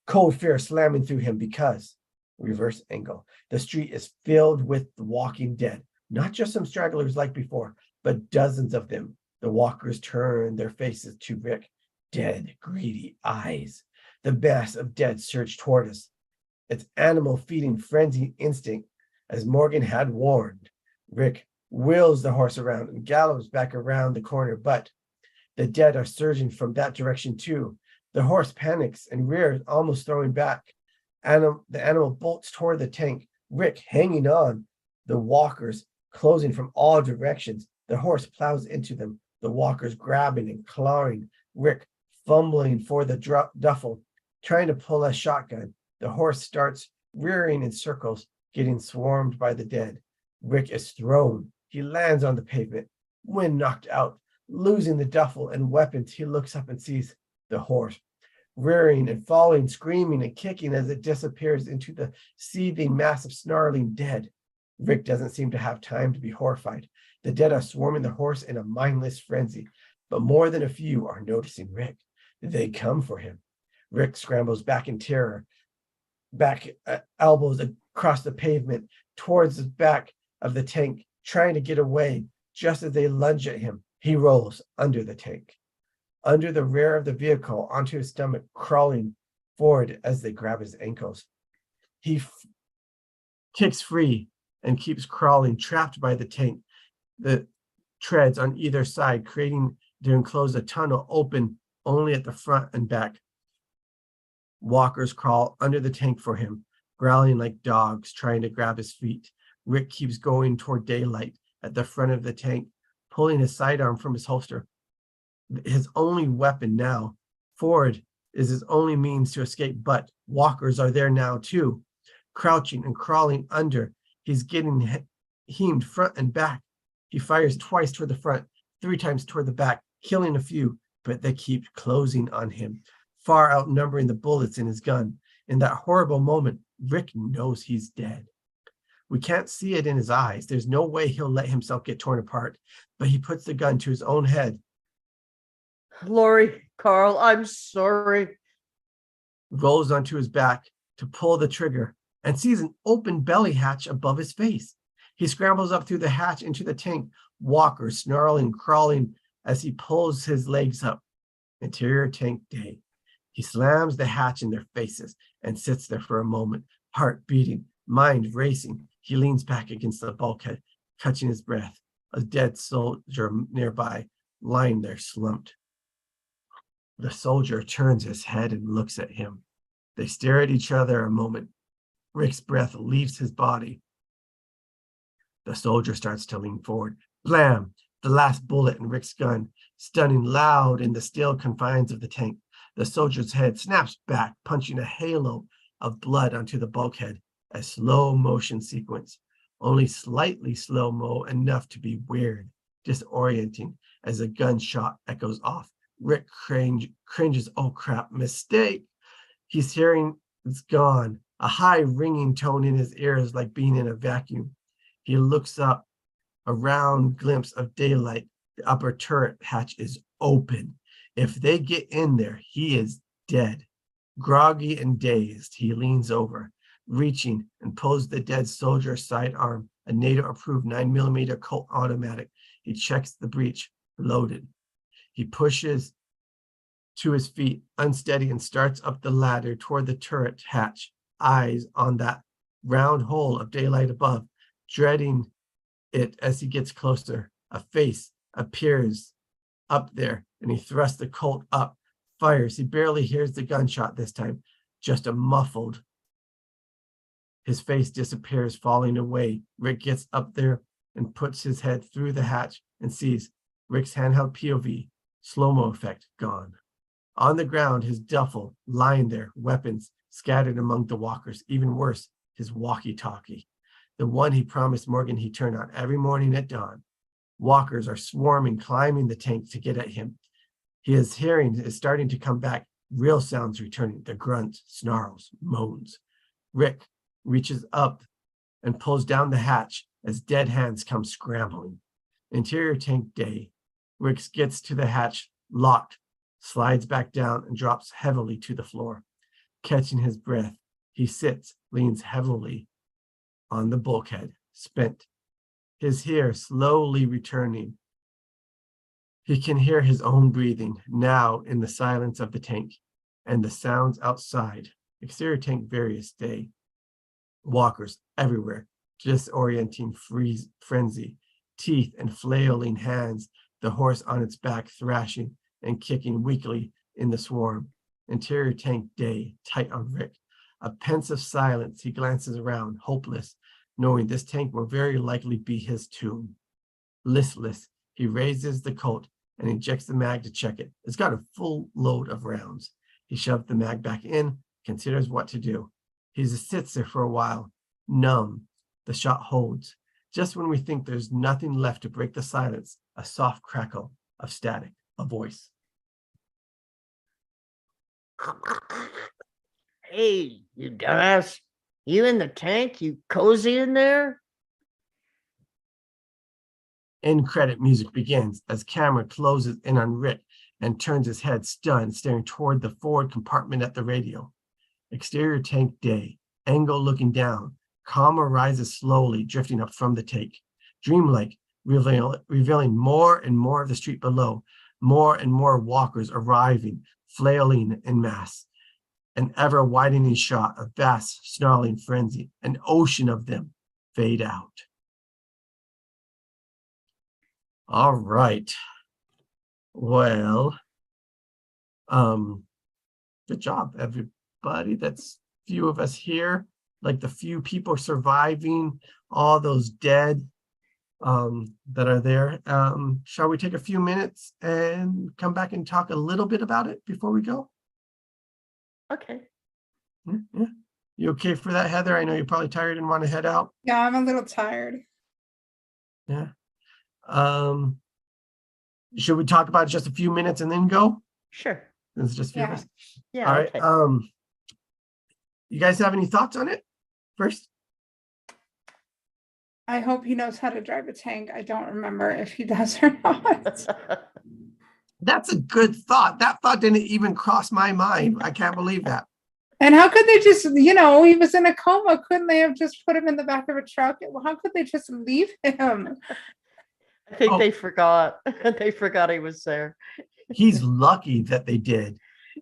Cold fear slamming through him because, reverse angle, the street is filled with the walking dead. Not just some stragglers like before, but dozens of them. The walkers turn their faces to Rick. Dead, greedy eyes. The mass of dead surge toward us. Its animal feeding frenzy instinct, as Morgan had warned. Rick wheels the horse around and gallops back around the corner, but the dead are surging from that direction too. The horse panics and rears, almost throwing back. The animal bolts toward the tank, Rick hanging on. The walkers closing from all directions. The horse plows into them, the walkers grabbing and clawing. Rick fumbling for the duffel, trying to pull a shotgun. The horse starts rearing in circles, getting swarmed by the dead. Rick is thrown. He lands on the pavement, wind knocked out. Losing the duffel and weapons, he looks up and sees the horse rearing and falling, screaming and kicking as it disappears into the seething mass of snarling dead. Rick doesn't seem to have time to be horrified. The dead are swarming the horse in a mindless frenzy, but more than a few are noticing Rick. They come for him. Rick scrambles back in terror, back elbows across the pavement towards the back of the tank, trying to get away. Just as they lunge at him, he rolls under the tank, under the rear of the vehicle, onto his stomach, crawling forward as they grab his ankles. He kicks free and keeps crawling, trapped by the tank. The treads on either side, creating to enclose a tunnel open only at the front and back. Walkers crawl under the tank for him, growling like dogs, trying to grab his feet. Rick keeps going toward daylight at the front of the tank, pulling his sidearm from his holster. His only weapon now. Forward is his only means to escape, but walkers are there now too, crouching and crawling under. He's getting heamed front and back. He fires twice toward the front, 3 times toward the back, killing a few, but they keep closing on him, far outnumbering the bullets in his gun. In that horrible moment, Rick knows he's dead. We can't see it in his eyes. There's no way he'll let himself get torn apart, but he puts the gun to his own head. Lori, Carl, I'm sorry. Rolls onto his back to pull the trigger and sees an open belly hatch above his face. He scrambles up through the hatch into the tank, Walker snarling, crawling as he pulls his legs up. Interior tank day. He slams the hatch in their faces and sits there for a moment, heart beating, mind racing. He leans back against the bulkhead, catching his breath. A dead soldier nearby, lying there slumped. The soldier turns his head and looks at him. They stare at each other a moment. Rick's breath leaves his body. The soldier starts to lean forward. Blam! The last bullet in Rick's gun, stunning loud in the steel confines of the tank. The soldier's head snaps back, punching a halo of blood onto the bulkhead. A slow motion sequence, only slightly slow-mo enough to be weird, disorienting as a gunshot echoes off. Rick cringes, oh crap, mistake. He's hearing it's gone, a high ringing tone in his ears like being in a vacuum. He looks up, a round glimpse of daylight. The upper turret hatch is open. If they get in there, he is dead. Groggy and dazed, he leans over, reaching and pulls the dead soldier's sidearm, a NATO-approved 9mm Colt automatic. He checks the breech, loaded. He pushes to his feet, unsteady, and starts up the ladder toward the turret hatch, eyes on that round hole of daylight above, dreading it as he gets closer. A face appears up there, and he thrusts the Colt up, fires. He barely hears the gunshot this time, just a muffled. His face disappears, falling away. Rick gets up there and puts his head through the hatch and sees Rick's handheld POV, slow-mo effect gone. On the ground, his duffel lying there, weapons scattered among the walkers. Even worse, his walkie-talkie, the one he promised Morgan he'd turn on every morning at dawn. Walkers are swarming, climbing the tank to get at him. His hearing is starting to come back, real sounds returning, the grunts, snarls, moans. Rick reaches up and pulls down the hatch as dead hands come scrambling. Interior tank day. Rick gets to the hatch, locked, slides back down and drops heavily to the floor. Catching his breath, he sits, leans heavily on the bulkhead, spent. His hair slowly returning. He can hear his own breathing now in the silence of the tank and the sounds outside. Exterior tank various day. Walkers everywhere, disorienting frenzy, teeth and flailing hands, the horse on its back thrashing and kicking weakly in the swarm. Interior tank day, tight on Rick. A pensive silence, he glances around, hopeless, knowing this tank will very likely be his tomb. Listless, he raises the coat and injects the mag to check it. It's got a full load of rounds. He shoves the mag back in, considers what to do. He sits there for a while, numb. The shot holds. Just when we think there's nothing left to break the silence, a soft crackle of static, a voice. Hey, you dumbass. You in the tank? You cozy in there? End credit music begins as camera closes in on Rick and turns his head stunned, staring toward the forward compartment at the radio. Exterior tank day, angle looking down. Calmer rises slowly, drifting up from the tank. Dreamlike, revealing more and more of the street below. More and more walkers arriving, flailing en masse. An ever-widening shot of vast, snarling frenzy. An ocean of them fade out. All right. Well, good job, everybody. That's few of us here. Like the few people surviving, all those dead that are there. Shall we take a few minutes and come back and talk a little bit about it before we go? Okay. Yeah. You okay for that, Heather? I know you're probably tired and want to head out. Yeah, I'm a little tired. Yeah. Should we talk about just a few minutes and then go? Sure. It's just a few of Yeah. us. Yeah. All right. Okay. You guys have any thoughts on it first? I hope he knows how to drive a tank. I don't remember if he does or not. That's a good thought. That thought didn't even cross my mind. I can't believe that. And how could they just, he was in a coma. Couldn't they have just put him in the back of a truck? How could they just leave him? I think Oh. they forgot. They forgot he was there. He's lucky that they did.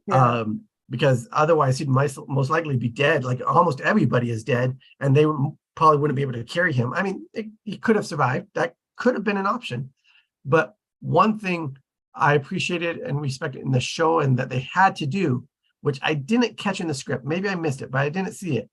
Yeah. Because otherwise he'd most likely be dead. Like almost everybody is dead, and they probably wouldn't be able to carry him. I mean, he could have survived. That could have been an option. But one thing I appreciated and respected in the show and that they had to do, which I didn't catch in the script, maybe I missed it, but I didn't see it,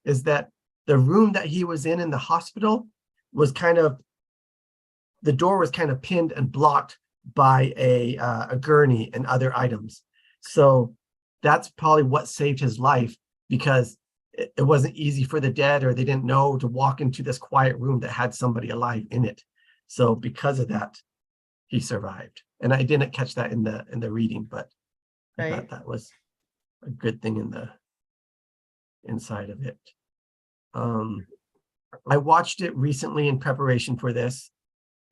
is that the room that he was in the hospital was the door was kind of pinned and blocked by a gurney and other items. So that's probably what saved his life, because it wasn't easy for the dead, or they didn't know to walk into this quiet room that had somebody alive in it. So because of that, he survived. And I didn't catch that in the reading, but I Right. thought that was a good thing in the inside of it. I watched it recently in preparation for this.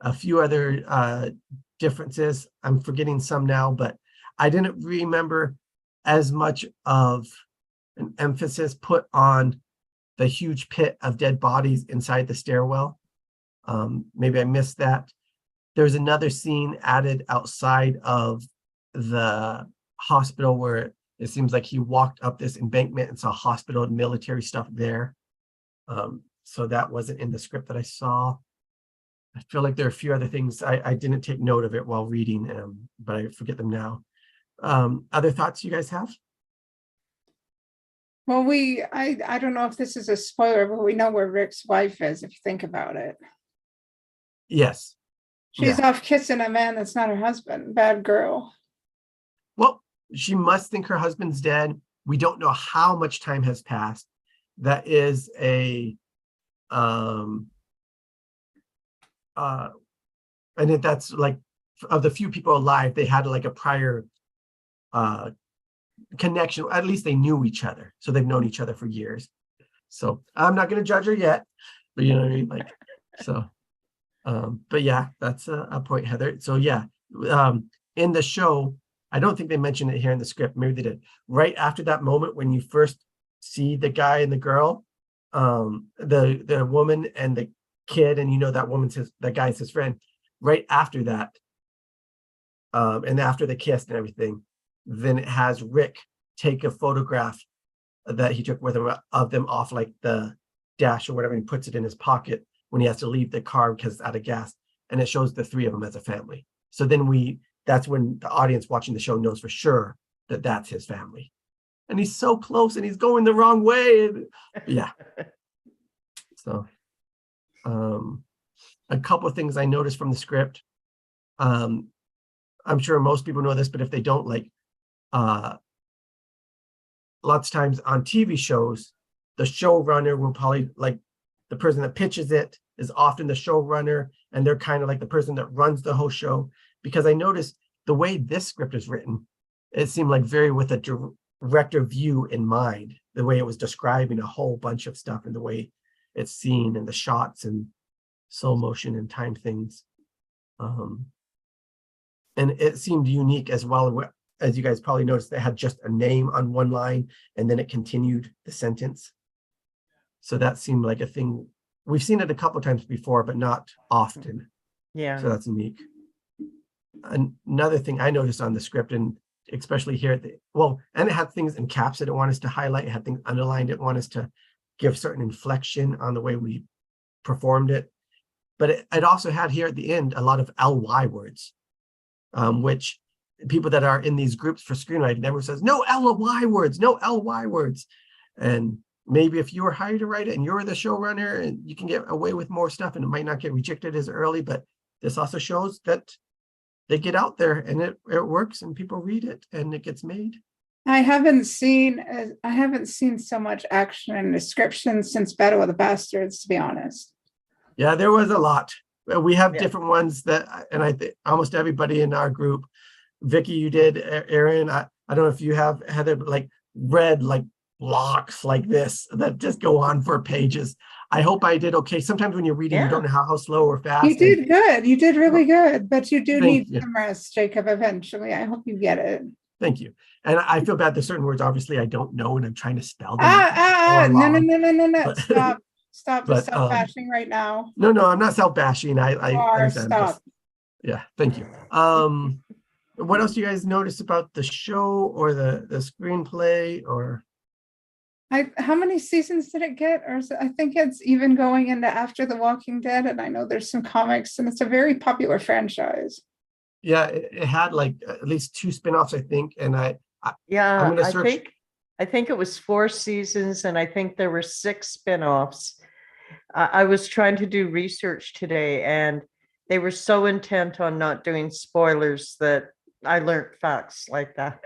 A few other differences. I'm forgetting some now, but I didn't remember as much of an emphasis put on the huge pit of dead bodies inside the stairwell. Maybe I missed that. There's another scene added outside of the hospital where it seems like he walked up this embankment and saw hospital and military stuff there. So that wasn't in the script that I saw. I feel like there are a few other things I didn't take note of it while reading, but I forget them now. Other thoughts you guys have? Well, I don't know if this is a spoiler, but we know where Rick's wife is, if you think about it. Yes. She's Yeah. off kissing a man that's not her husband. Bad girl. Well, she must think her husband's dead. We don't know how much time has passed. That is and that's like, of the few people alive, they had like a prior connection. At least they knew each other, so they've known each other for years. So I'm not going to judge her yet, but you know what I mean. Like, so, but yeah, that's a point, Heather. So yeah, in the show, I don't think they mentioned it here in the script. Maybe they did. Right after that moment when you first see the guy and the girl, the woman and the kid, and that woman says that guy's his friend. Right after that, and after the kiss and everything, then it has Rick take a photograph that he took with him of them off like the dash or whatever, and he puts it in his pocket when he has to leave the car because it's out of gas, and it shows the three of them as a family. So then that's when the audience watching the show knows for sure that that's his family. And he's so close and he's going the wrong way. And, yeah. So a couple of things I noticed from the script. I'm sure most people know this, but if they don't, like lots of times on TV shows, the showrunner will probably, like, the person that pitches it is often the showrunner, and they're kind of like the person that runs the whole show. Because I noticed the way this script is written, it seemed like very with a director view in mind, the way it was describing a whole bunch of stuff and the way it's seen and the shots and slow motion and time things. And it seemed unique as well. As you guys probably noticed, they had just a name on one line and then it continued the sentence. So that seemed like a thing. We've seen it a couple of times before, but not often. Yeah. So that's unique. Another thing I noticed on the script, and especially here at and it had things in caps that it wanted us to highlight. It had things underlined. It wanted us to give certain inflection on the way we performed it. But it also had here at the end a lot of LY words, which people that are in these groups for screenwriting never says, no LY words, no LY words. And maybe if you were hired to write it and you're the showrunner, and you can get away with more stuff and it might not get rejected as early, but this also shows that they get out there and it works and people read it and it gets made. I haven't seen so much action and description since Battle of the Bastards, to be honest. Yeah, there was a lot. We have Yeah. different ones that, and I think almost everybody in our group, Vicky, you did, Aaron, I don't know if you have, Heather, but like read like blocks like this that just go on for pages. I hope I did okay. Sometimes when you're reading, you don't know how slow or fast. You did good. You did really good, but you do Thank need you. some rest, Jacob, eventually. I hope you get it. Thank you. And I feel bad. There's certain words, obviously, I don't know, and I'm trying to spell them. No. But- Stop the self-bashing right now. No, I'm not self-bashing. I understand. Stop. Yeah, thank you. What else do you guys notice about the show or the screenplay or? How many seasons did it get? Or I think it's even going into after The Walking Dead, and I know there's some comics, and it's a very popular franchise. Yeah, it had like at least 2 spinoffs, I think, and I'm gonna search. I think it was 4 seasons, and I think there were 6 spinoffs. I was trying to do research today, and they were so intent on not doing spoilers that I learned facts like that.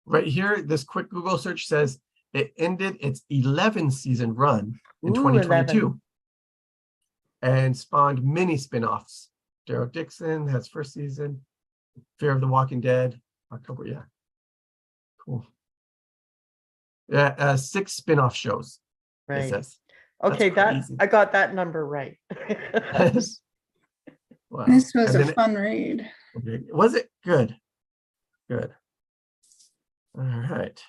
Right here, this quick Google search says it ended its 11 season run in 2022 11. and spawned many spinoffs. Daryl Dixon has first season, Fear of the Walking Dead, October, yeah. Cool. Yeah, 6 spin-off shows. It Right. says. Okay, crazy. I got that number right. Wow. This was And a then fun read. was it good? Good. All right.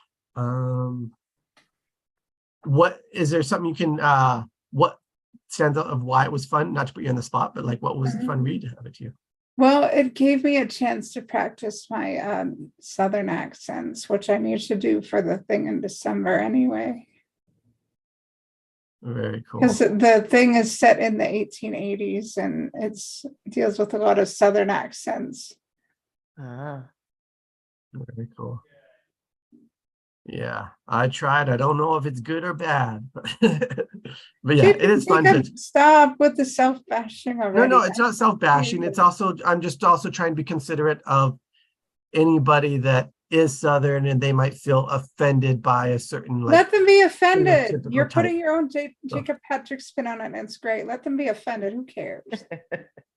What is there something you can what stands out of why it was fun? Not to put you on the spot, but like what was the fun read of it to you? Well, it gave me a chance to practice my Southern accents, which I need to do for the thing in December anyway. Very cool. Because the thing is set in the 1880s and it deals with a lot of Southern accents. Ah. Very cool. Yeah, I tried. I don't know if it's good or bad, but yeah, it is fun to stop with the self-bashing already. No, it's not self-bashing. It's also, I'm just also trying to be considerate of anybody that is Southern and they might feel offended by a certain, like, let them be offended. stereotypical You're type. putting your own Jacob Patrick spin on it, and it's great. Let them be offended. Who cares?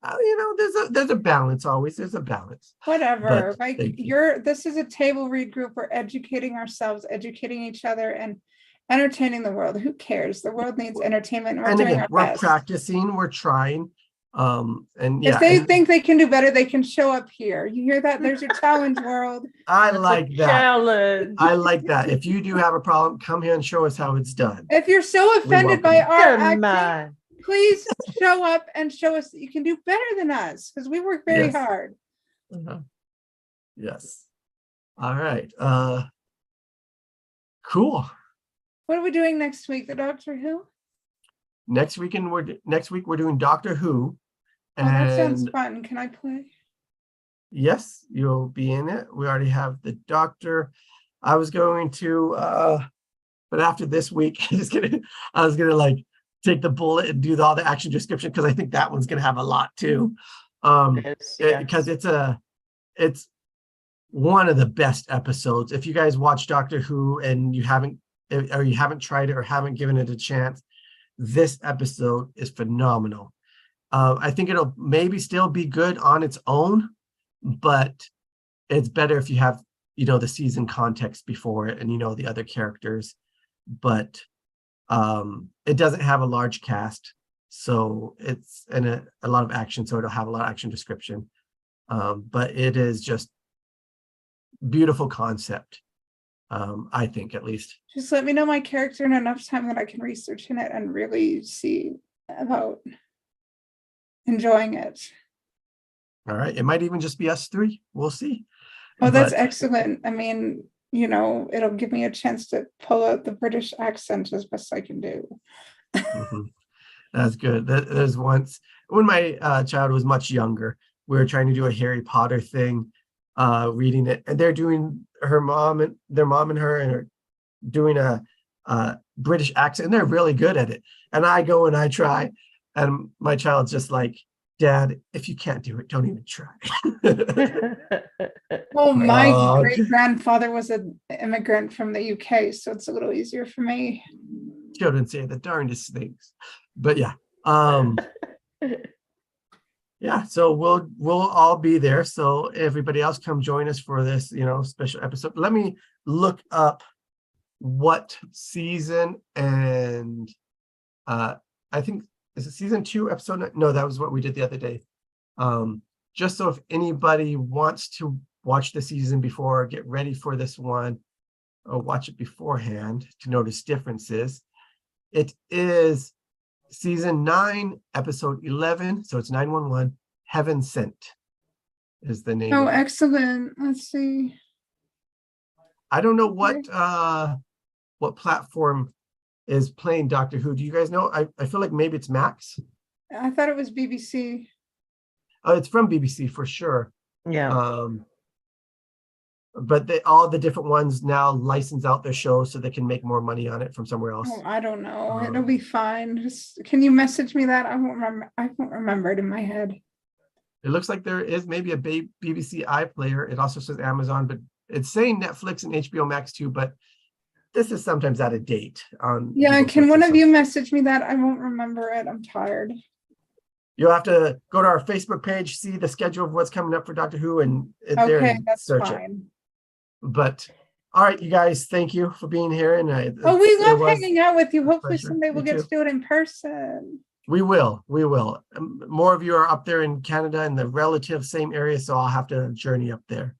There's a balance always. There's a balance. Whatever. But Like thank you. this is a table read group. We're educating ourselves, educating each other, and entertaining the world. Who cares? The world needs entertainment. And again, we're best. practicing, we're trying. And yeah, if they think they can do better, they can show up here. You hear that? There's your challenge, world. I like that. Challenge. I like that. If you do have a problem, come here and show us how it's done. If you're so offended by welcome our Come acting, on. please show up and show us that you can do better than us, because we work very Yes. hard. Yes. All right. Cool. What are we doing next week? The Doctor Who? Next week we're doing Doctor Who. Oh, that sounds And fun. Can I play? Yes, you'll be in it. We already have the doctor. I was going to, but after this week, I was gonna like take the bullet and do all the action description because I think that one's gonna have a lot too. Because it's one of the best episodes. If you guys watch Doctor Who and you haven't tried it or haven't given it a chance, this episode is phenomenal. I think it'll maybe still be good on its own, but it's better if you have, the season context before it and the other characters. But it doesn't have a large cast, so it's a lot of action, so it'll have a lot of action description. But it is just beautiful concept, I think, at least. Just let me know my character in enough time that I can research in it and really see about enjoying it. All right, it might even just be us three. We'll see. Oh, that's But- excellent. I mean, it'll give me a chance to pull out the British accent as best I can do. Mhm. That's good. There's once when my child was much younger, we were trying to do a Harry Potter thing, reading it, and they're doing their mom and her and are doing a British accent, and they're really good at it. And I go and I try, and my child's just like, "Dad, if you can't do it, don't even try." Well, my Oh, great grandfather was an immigrant from the UK, so it's a little easier for me. Children say the darndest things, but yeah, yeah. So we'll all be there. So everybody else, come join us for this, special episode. Let me look up what season, and I think is it season 2, episode 9? No, that was what we did the other day. Just so if anybody wants to watch the season before, get ready for this one, or watch it beforehand to notice differences. It is season 9, episode 11. So it's 911. Heaven Sent is the name. Oh, of it. excellent. Let's see. I don't know what platform is playing Doctor Who. Do you guys know? I feel like maybe it's Max. I thought it was BBC. Oh, it's from BBC for sure. Yeah. But all the different ones now license out their shows so they can make more money on it from somewhere else. Oh, I don't know. It'll be fine. Just can you message me that? I won't remember it in my head. It looks like there is maybe a BBC iPlayer. It also says Amazon, but it's saying Netflix and HBO Max too, but this is sometimes out of date. Yeah, people's can one lists, of so you message me that? I won't remember it. I'm tired. You'll have to go to our Facebook page, see the schedule of what's coming up for Doctor Who, and Okay, that's search it. fine. But all right, you guys, thank you for being here. And Oh, we love hanging out with you. Hopefully pleasure. someday Me we'll get too. to do it in person. We will. More of you are up there in Canada in the relative same area, so I'll have to journey up there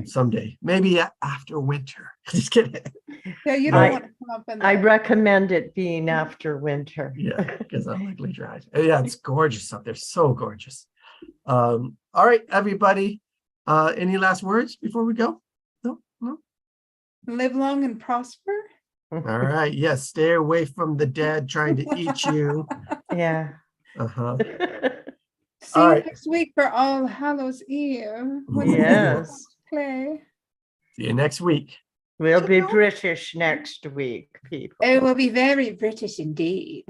someday, maybe after winter. Just kidding. Yeah, you Right. don't want to come up in I the recommend it being after winter. Yeah, because I like Lake Drive. Yeah, it's gorgeous up there. So gorgeous. All right, everybody. Any last words before we go? No. live long and prosper. All right. Yes. Stay away from the dead trying to eat you. Yeah. Uh-huh. See All you right. next week for All Hallows Eve. when Yes. Play. See you next week. We'll be British next week, people. It will be very British indeed.